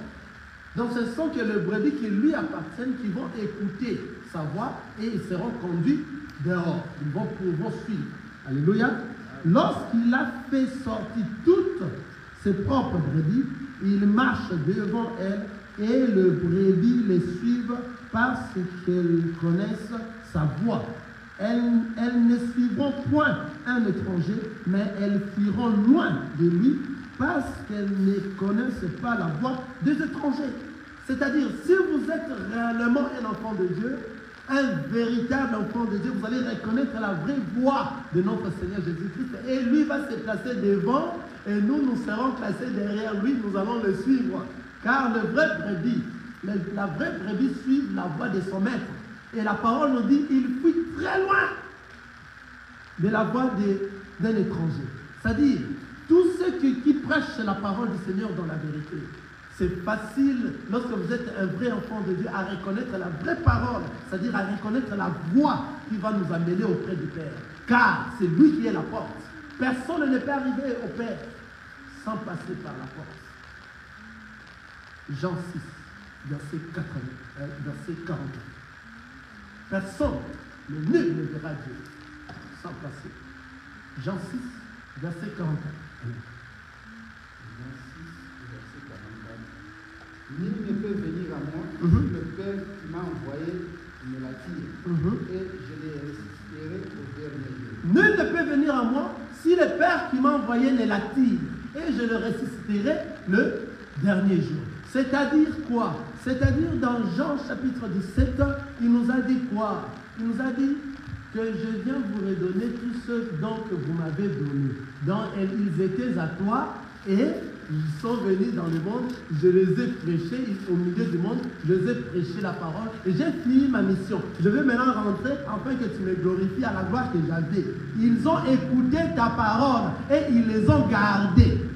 Donc ce sont que les brebis qui lui appartiennent qui vont écouter sa voix et ils seront conduits dehors. Ils vont pouvoir suivre. Alléluia. Lorsqu'il a fait sortir toutes ses propres brebis, il marche devant elles et le brebis les suivent parce qu'elles connaissent sa voix. Elles ne suivront point un étranger, mais elles fuiront loin de lui parce qu'elles ne connaissent pas la voix des étrangers. C'est-à-dire, si vous êtes réellement un enfant de Dieu, un véritable enfant de Dieu, vous allez reconnaître la vraie voix de notre Seigneur Jésus-Christ. Et lui va se placer devant et nous serons placés derrière lui, nous allons le suivre. Car le vrai brebis, la vraie brebis suit la voix de son maître. Et la parole nous dit, il fuit très loin de la voix d'un étranger. C'est-à-dire, tous ceux qui prêchent la parole du Seigneur dans la vérité, c'est facile, lorsque vous êtes un vrai enfant de Dieu, à reconnaître la vraie parole, c'est-à-dire à reconnaître la voix qui va nous amener auprès du Père. Car c'est lui qui est la porte. Personne ne peut arriver au Père sans passer par la porte. Jean 6, verset 40. Personne, mais nul ne verra Dieu sans passer. Jean 6, verset 41. Jean 6, verset 44. Nul ne peut venir à moi si le Père qui m'a envoyé me l'attire, et je les ressusciterai au dernier jour. Nul ne peut venir à moi si le Père qui m'a envoyé ne l'attire, et je le ressusciterai le dernier jour. C'est-à-dire quoi? C'est-à-dire dans Jean chapitre 17, il nous a dit quoi? Il nous a dit que je viens vous redonner tous ceux dont que vous m'avez donné. Donc ils étaient à toi et ils sont venus dans le monde, je les ai prêchés au milieu du monde, je les ai prêché la parole et j'ai fini ma mission. Je vais maintenant rentrer afin que tu me glorifies à la gloire que j'avais. Ils ont écouté ta parole et ils les ont gardés.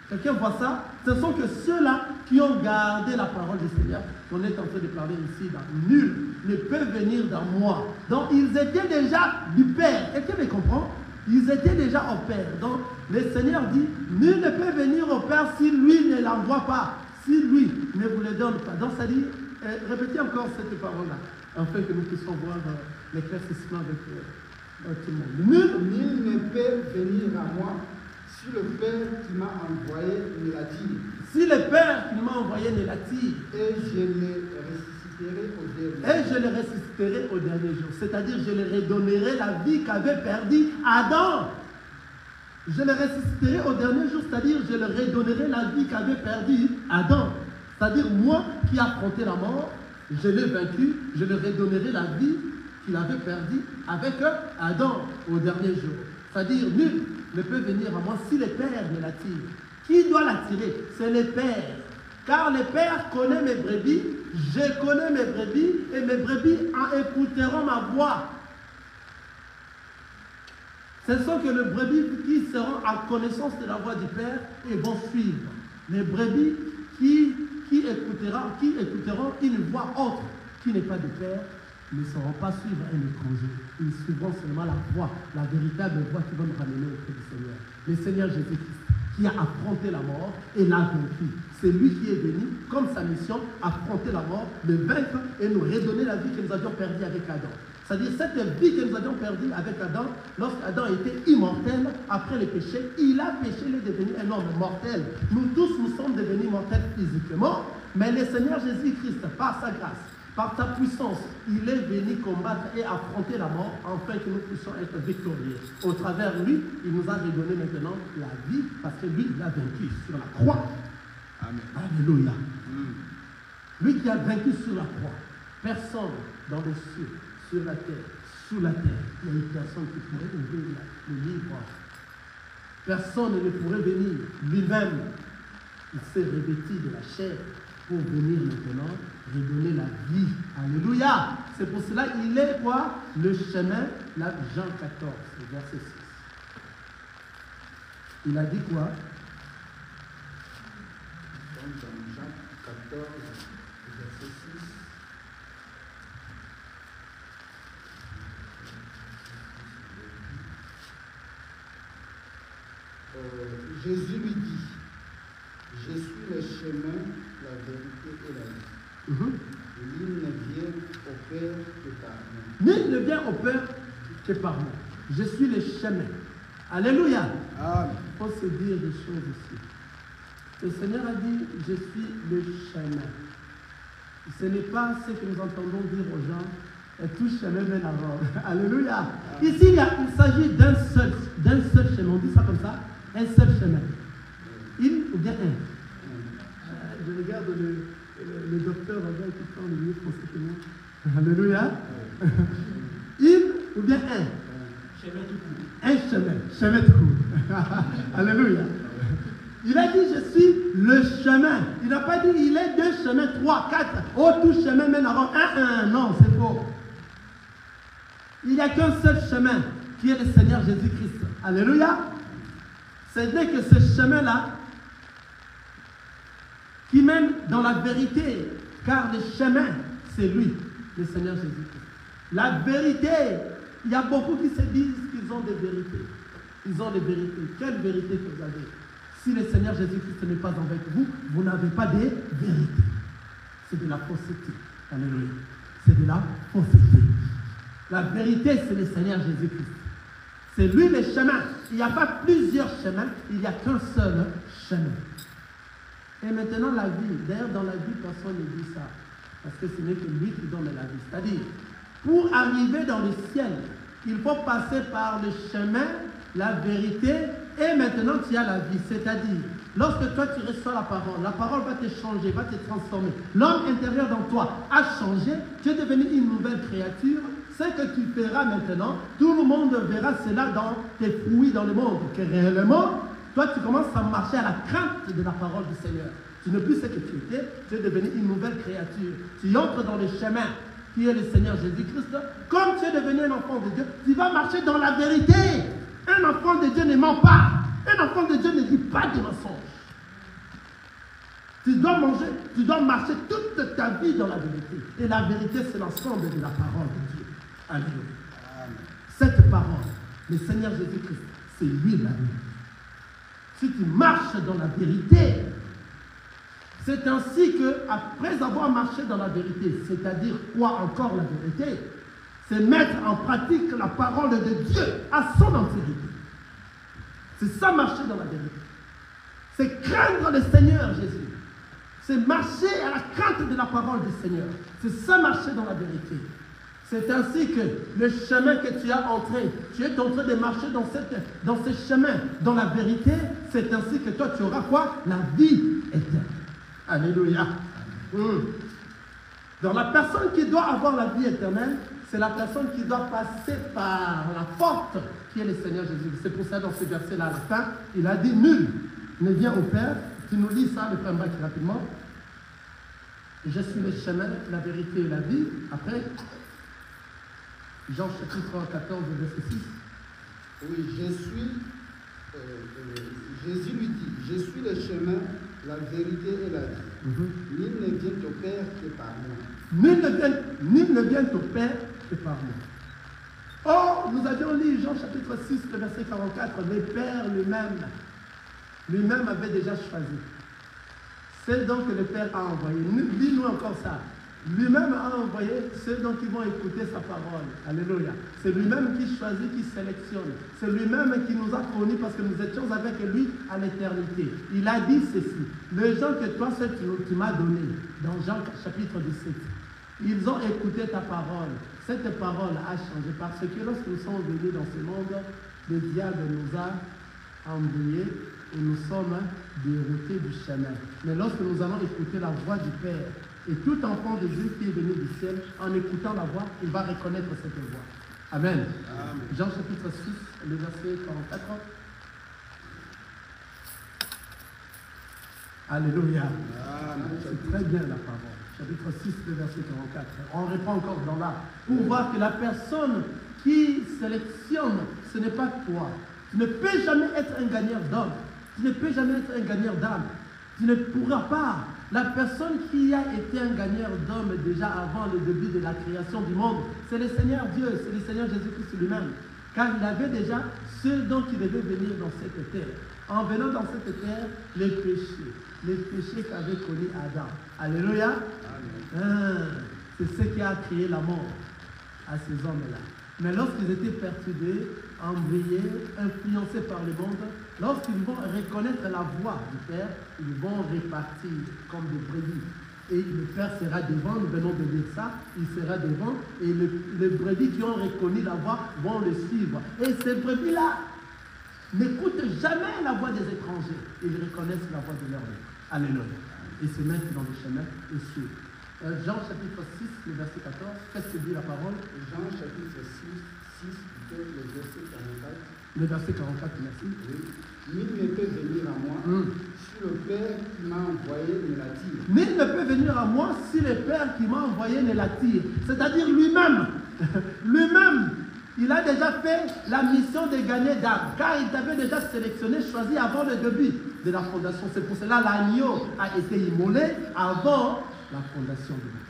Quelqu'un voit ça? Ce sont que ceux-là qui ont gardé la parole du Seigneur qu'on est en train de parler ici. Nul ne peut venir dans moi. Donc ils étaient déjà du Père. Quelqu'un me comprend? Ils étaient déjà au Père. Donc le Seigneur dit, nul ne peut venir au Père si lui ne l'envoie pas, si lui ne vous le donne pas. Donc ça dit, répétez encore cette parole-là, afin que nous puissions voir l'éclaircissement avec tout le monde. Nul ne peut venir à moi si le Père qui m'a envoyé me l'attire. Si le Père qui m'a envoyé ne l'attire, et je les ressusciterai au dernier jour. Et je les ressusciterai au dernier jour. C'est-à-dire, je les redonnerai la vie qu'avait perdue Adam. Je les ressusciterai au dernier jour, c'est-à-dire, je leur redonnerai la vie qu'avait perdue Adam. C'est-à-dire, moi qui ai affronté la mort, je l'ai vaincu, je leur redonnerai la vie qu'il avait perdue avec Adam au dernier jour. C'est-à-dire, nul ne peut venir à moi si le Père ne l'attire. Qui doit l'attirer? C'est le Père. Car le Père connaît mes brebis, je connais mes brebis, et mes brebis en écouteront ma voix. Ce sont que les brebis qui seront en connaissance de la voix du Père et vont suivre. Les brebis qui écouteront une voix autre qui n'est pas du Père ne sauront pas suivre un étranger. Ils suivront seulement la voix, la véritable voix qui va nous ramener auprès du Seigneur. Le Seigneur Jésus-Christ, qui a affronté la mort et l'a vaincu. C'est lui qui est venu, comme sa mission, affronter la mort, le vaincre et nous redonner la vie que nous avions perdue avec Adam. C'est-à-dire cette vie que nous avions perdue avec Adam, lorsqu'Adam était immortel, après le péché, il a péché, il est devenu un homme mortel. Nous tous, nous sommes devenus mortels physiquement, mais le Seigneur Jésus-Christ, par sa grâce, par sa puissance, il est venu combattre et affronter la mort afin que nous puissions être victorieux. Au travers de lui, il nous a redonné maintenant la vie parce que lui, il a vaincu sur la croix. Amen. Alléluia. Lui qui a vaincu sur la croix. Personne dans les cieux, sur la terre, sous la terre, il y a une personne qui pourrait ouvrir le livre. Personne ne pourrait venir lui-même. Il s'est revêtu de la chair pour venir maintenant redonner la vie. Alléluia. C'est pour cela qu'il est quoi? Le chemin, là, Jean 14, verset 6. Il a dit quoi? Dans Jean 14, verset 6. Jésus lui dit, je suis le chemin, la vérité et la vie. Nul ne vient au Père que par moi. Nul ne vient au Père que par moi. Je suis le chemin. Alléluia. Amen. Il faut se dire des choses ici. Le Seigneur a dit, je suis le chemin. Ce n'est pas ce que nous entendons dire aux gens, et tout chemin mène à Rome. Alléluia. Ici, il s'agit d'un seul chemin. On dit ça comme ça, un seul chemin. Il ou bien un. Je regarde le docteur qui prend le mieux français que moi. Alléluia. Une ou bien un? Chemin tout court. Un chemin tout court. Alléluia. Il a dit, je suis le chemin. Il n'a pas dit, il est 2 chemins, 3, 4. Oh, tout chemin mène à Rome. Non, c'est faux. Il n'y a qu'un seul chemin, qui est le Seigneur Jésus-Christ. Alléluia. C'est dès que ce chemin-là, qui mène dans la vérité, car le chemin, c'est lui, le Seigneur Jésus-Christ. La vérité, il y a beaucoup qui se disent qu'ils ont des vérités. Ils ont des vérités. Quelle vérité que vous avez? Si le Seigneur Jésus-Christ n'est pas avec vous, vous n'avez pas de vérité. C'est de la fausseté. Alléluia. C'est de la fausseté. La vérité, c'est le Seigneur Jésus-Christ. C'est lui le chemin. Il n'y a pas plusieurs chemins, il n'y a qu'un seul chemin. Et maintenant, la vie. D'ailleurs, dans la vie, personne ne dit ça. Parce que ce n'est que lui qui donne la vie. C'est-à-dire, pour arriver dans le ciel, il faut passer par le chemin, la vérité, et maintenant tu as la vie. C'est-à-dire, lorsque toi tu reçois la parole va te changer, va te transformer. L'homme intérieur dans toi a changé, tu es devenu une nouvelle créature. Ce que tu feras maintenant, tout le monde verra cela dans tes fruits dans le monde. Que réellement, toi tu commences à marcher à la crainte de la parole du Seigneur. Tu n'es plus ce que tu étais, tu es devenu une nouvelle créature. Tu entres dans le chemin qui est le Seigneur Jésus-Christ. Comme tu es devenu un enfant de Dieu, tu vas marcher dans la vérité. Un enfant de Dieu ne ment pas. Un enfant de Dieu ne dit pas de mensonges. Tu dois marcher toute ta vie dans la vérité. Et la vérité, c'est l'ensemble de la parole de Dieu. Alléluia. Cette parole, le Seigneur Jésus-Christ, c'est lui la vie. Si tu marches dans la vérité, c'est ainsi que, après avoir marché dans la vérité, c'est-à-dire quoi encore la vérité? C'est mettre en pratique la parole de Dieu à son entièreté. C'est ça, marcher dans la vérité. C'est craindre le Seigneur Jésus. C'est marcher à la crainte de la parole du Seigneur. C'est ça, marcher dans la vérité. C'est ainsi que le chemin que tu as entré, tu es en train de marcher dans ce chemin, dans la vérité, c'est ainsi que toi tu auras quoi? La vie éternelle. Alléluia. Donc la personne qui doit avoir la vie éternelle, c'est la personne qui doit passer par la porte qui est le Seigneur Jésus. C'est pour ça dans ce verset-là, à la fin, il a dit, nul ne vient au Père. Tu nous lis ça, le frère Mike, rapidement. Je suis le chemin, la vérité et la vie. Après, Jean chapitre 14, verset 6. Oui, Jésus lui dit, je suis le chemin, la vérité et la vie. Nul ne vient au Père que par moi. Nul ne vient au Père que par moi. Or, nous avions lu Jean chapitre 6, le verset 44, le Père lui-même avait déjà choisi. C'est donc que le Père a envoyé. Lis-nous encore ça. Lui-même a envoyé ceux dont ils vont écouter sa parole. Alléluia. C'est lui-même qui choisit, qui sélectionne. C'est lui-même qui nous a fournis parce que nous étions avec lui à l'éternité. Il a dit ceci. Les gens que toi seul tu m'as donné, dans Jean chapitre 17, ils ont écouté ta parole. Cette parole a changé parce que lorsque nous sommes venus dans ce monde, le diable nous a embrouillés et nous sommes déroutés du chemin. Mais lorsque nous allons écouter la voix du Père, et tout enfant de Dieu qui est venu du ciel, en écoutant la voix, il va reconnaître cette voix. Amen. Amen. Jean chapitre 6, le verset 44. Alléluia. C'est très bien la parole. Chapitre 6, le verset 44. On reprend encore dans là. Pour voir que la personne qui sélectionne, ce n'est pas toi. Tu ne peux jamais être un gagneur d'homme. Tu ne peux jamais être un gagneur d'âme. Tu ne pourras pas. La personne qui a été un gagneur d'homme déjà avant le début de la création du monde, c'est le Seigneur Dieu, c'est le Seigneur Jésus-Christ lui-même. Car il avait déjà ceux dont il devait venir dans cette terre. En venant dans cette terre, les péchés qu'avait connu Adam. Alléluia. C'est ce qui a créé la mort à ces hommes-là. Mais lorsqu'ils étaient perturbés, embrouillés, influencés par le monde, lorsqu'ils vont reconnaître la voix du Père, ils vont repartir comme des brebis. Et le Père sera devant, nous venons de dire ça, il sera devant, et les brebis qui ont reconnu la voix vont le suivre. Et ces brebis-là n'écoutent jamais la voix des étrangers. Ils reconnaissent la voix de leur maître. Alléluia. Ils se mettent dans le chemin et suivent. Jean chapitre 6, le verset 14, qu'est-ce que dit la parole? Jean chapitre 6, plutôt le verset 44. Le verset 44, merci. Oui. Nul ne peut venir à moi si le Père qui m'a envoyé ne l'attire. Nul ne peut venir à moi si le Père qui m'a envoyé ne l'attire. C'est-à-dire lui-même. Lui-même, il a déjà fait la mission de gagner d'âme. Car il t'avait déjà sélectionné, choisi avant le début de la fondation. C'est pour cela que l'agneau a été immolé avant la fondation de l'Église.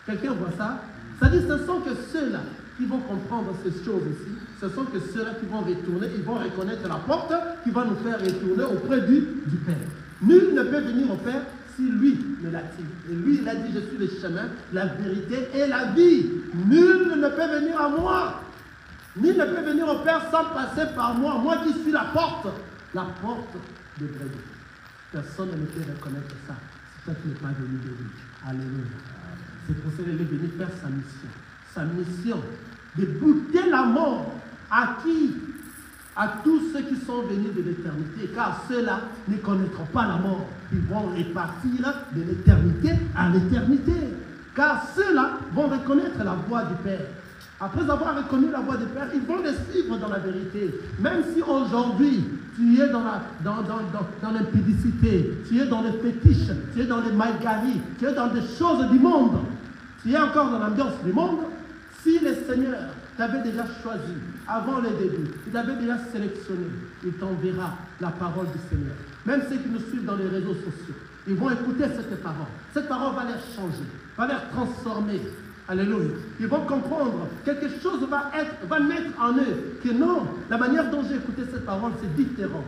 Quelqu'un voit ça? C'est-à-dire ce sont que ceux-là qui vont comprendre ces choses ici, ce sont que ceux-là qui vont retourner, ils vont reconnaître la porte qui va nous faire retourner auprès du Père. Nul ne peut venir au Père si lui ne l'attire. Et lui, il a dit, je suis le chemin, la vérité et la vie. Nul ne peut venir à moi. Nul ne peut venir au Père sans passer par moi. Moi qui suis la porte de Brésil. Personne ne peut reconnaître ça. C'est toi qui n'es pas venu de lui. Alléluia. C'est pour ça qu'il est venu faire sa mission. Sa mission de goûter la mort à qui? À tous ceux qui sont venus de l'éternité, car ceux-là ne connaîtront pas la mort. Ils vont repartir de l'éternité à l'éternité. Car ceux-là vont reconnaître la voix du Père. Après avoir reconnu la voix du Père, ils vont les suivre dans la vérité. Même si aujourd'hui, tu es dans l'impudicité, tu es dans les fétiches, tu es dans les malgaries, tu es dans des choses du monde, tu es encore dans l'ambiance du monde, si le Seigneur t'avait déjà choisi avant le début, il t'avait déjà sélectionné, il t'enverra la parole du Seigneur. Même ceux qui nous suivent dans les réseaux sociaux, ils vont écouter cette parole. Cette parole va les changer, va les transformer. Alléluia. Ils vont comprendre, quelque chose va naître en eux, que non, la manière dont j'ai écouté cette parole, c'est différent.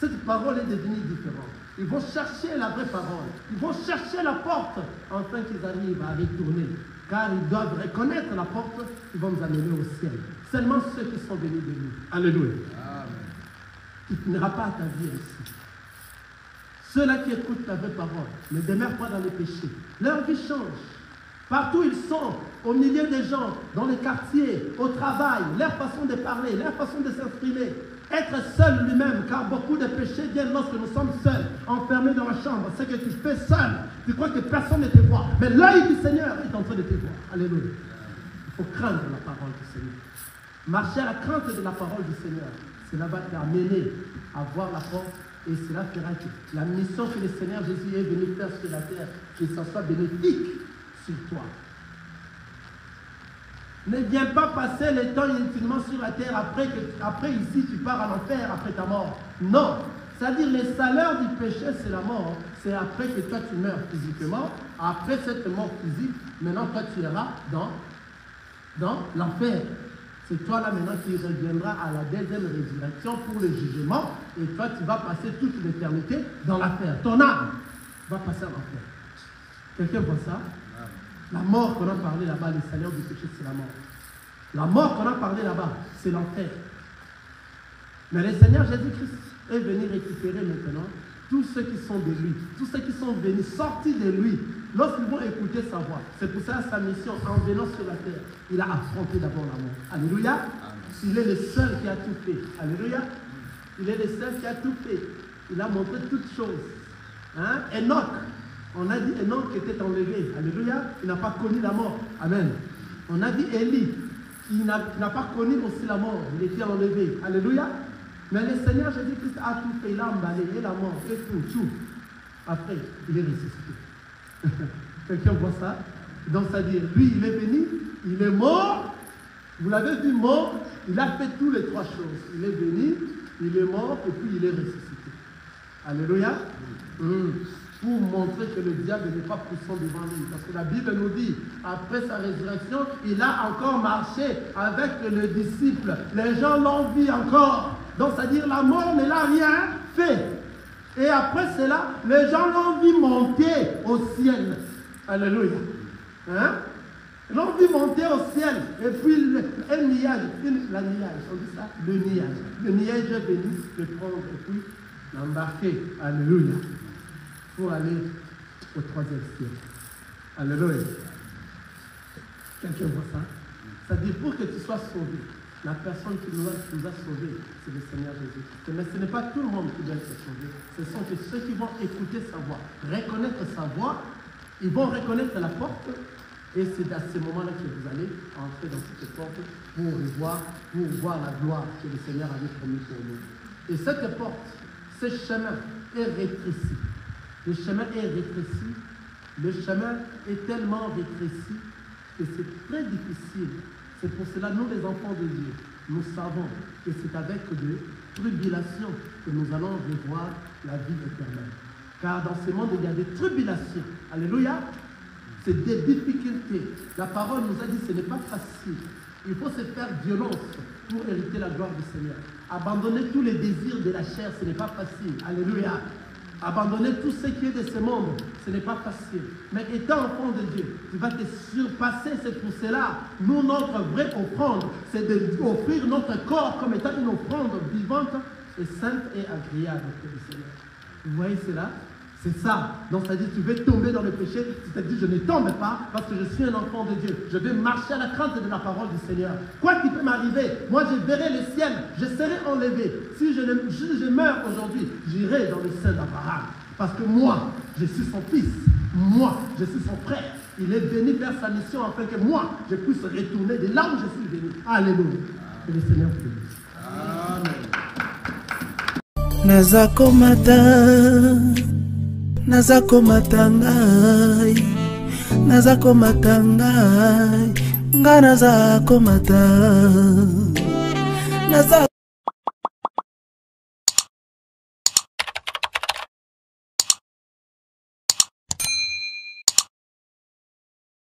Cette parole est devenue différente. Ils vont chercher la vraie parole. Ils vont chercher la porte, afin qu'ils arrivent à retourner. Car ils doivent reconnaître la porte qui va nous amener au ciel. Seulement ceux qui sont venus de nous. Alléluia. Amen. Il ne finira pas ta vie ici. Ceux-là qui écoutent la vraie parole ne demeurent pas dans les péchés. Leur vie change. Partout ils sont, au milieu des gens, dans les quartiers, au travail, leur façon de parler, leur façon de s'exprimer. Être seul lui-même, car beaucoup de péchés viennent lorsque nous sommes seuls, enfermés dans la chambre. C'est que tu fais seul, tu crois que personne ne te voit. Mais l'œil du Seigneur est en train de te voir. Alléluia. Il faut craindre la parole du Seigneur. Marcher à la crainte de la parole du Seigneur, cela va t'amener à voir la porte. Et cela fera que la mission que le Seigneur Jésus est venu faire sur la terre, que ça soit bénéfique sur toi. Ne viens pas passer le temps inutilement sur la terre après ici tu pars en enfer après ta mort. Non. C'est-à-dire le salaire du péché c'est la mort. C'est après que toi tu meurs physiquement. Après cette mort physique, maintenant toi tu iras dans l'enfer. C'est toi là maintenant qui reviendras à la deuxième résurrection pour le jugement. Et toi tu vas passer toute l'éternité dans l'enfer. Ton âme va passer en enfer. Quelqu'un voit ça? La mort qu'on a parlé là-bas, le salaire du péché, c'est la mort. La mort qu'on a parlé là-bas, c'est l'enfer. Mais le Seigneur Jésus-Christ est venu récupérer maintenant tous ceux qui sont de lui, tous ceux qui sont venus, sortis de lui, lorsqu'ils vont écouter sa voix. C'est pour ça sa mission, en venant sur la terre, il a affronté d'abord la mort. Alléluia. Il est le seul qui a tout fait. Alléluia. Il est le seul qui a tout fait. Il a montré toutes choses. Hein? Enoch. On a dit Enoch qui était enlevé. Alléluia. Il n'a pas connu la mort. Amen. On a dit Élie. Il n'a pas connu aussi la mort. Il était enlevé. Alléluia. Mais le Seigneur Jésus-Christ a tout fait. Il a balayé la mort. Et tout. Après, il est ressuscité. Quelqu'un voit ça? Donc, c'est-à-dire, lui, il est venu. Il est mort. Vous l'avez vu mort. Il a fait toutes les trois choses. Il est venu. Il est mort. Et puis, il est ressuscité. Alléluia. Pour montrer que le diable n'est pas puissant devant lui. Parce que la Bible nous dit, après sa résurrection, il a encore marché avec le disciple. Les gens l'ont vu encore. Donc, c'est-à-dire la mort ne l'a rien fait. Et après cela, les gens l'ont vu monter au ciel. Alléluia. Hein? Ils l'ont vu monter au ciel. Et puis, le nuage, on dit ça, le nuage. Le nuage est venu le prendre et puis l'embarquer. Alléluia. Pour aller au troisième ciel. Alléluia. Quelqu'un voit ça? C'est-à-dire pour que tu sois sauvé, la personne qui nous a sauvés, c'est le Seigneur Jésus. Mais ce n'est pas tout le monde qui doit être sauvé. Ce sont que ceux qui vont écouter sa voix, reconnaître sa voix Ils vont reconnaître la porte et c'est à ce moment-là que vous allez entrer dans cette porte pour voir la gloire que le Seigneur avait promis pour nous. Et cette porte, ce chemin est rétréci. Le chemin est rétréci. Le chemin est tellement rétréci que c'est très difficile. C'est pour cela, nous les enfants de Dieu, nous savons que c'est avec des tribulations que nous allons revoir la vie éternelle. Car dans ce monde, il y a des tribulations. Alléluia. C'est des difficultés. La parole nous a dit que ce n'est pas facile. Il faut se faire violence pour hériter la gloire du Seigneur. Abandonner tous les désirs de la chair, ce n'est pas facile. Alléluia. Abandonner tout ce qui est de ce monde, ce n'est pas facile. Mais étant enfant de Dieu, tu vas te surpasser. C'est pour cela, nous, notre vraie offrande, c'est d'offrir notre corps comme étant une offrande vivante et sainte et agréable auprès du Seigneur. Vous voyez cela? C'est ça. Donc, ça dit, tu veux tomber dans le péché, tu te dis, je ne tombe pas parce que je suis un enfant de Dieu. Je vais marcher à la crainte de la parole du Seigneur. Quoi qu'il peut m'arriver, moi, je verrai le ciel, je serai enlevé. Si je meurs aujourd'hui, j'irai dans le sein d'Abraham. Parce que moi, je suis son fils. Moi, je suis son frère. Il est venu faire sa mission afin que moi, je puisse retourner de là où je suis venu. Alléluia. Que le Seigneur vous bénisse. Amen. Nazako matangai, nazako matangai, nga nazako matangai.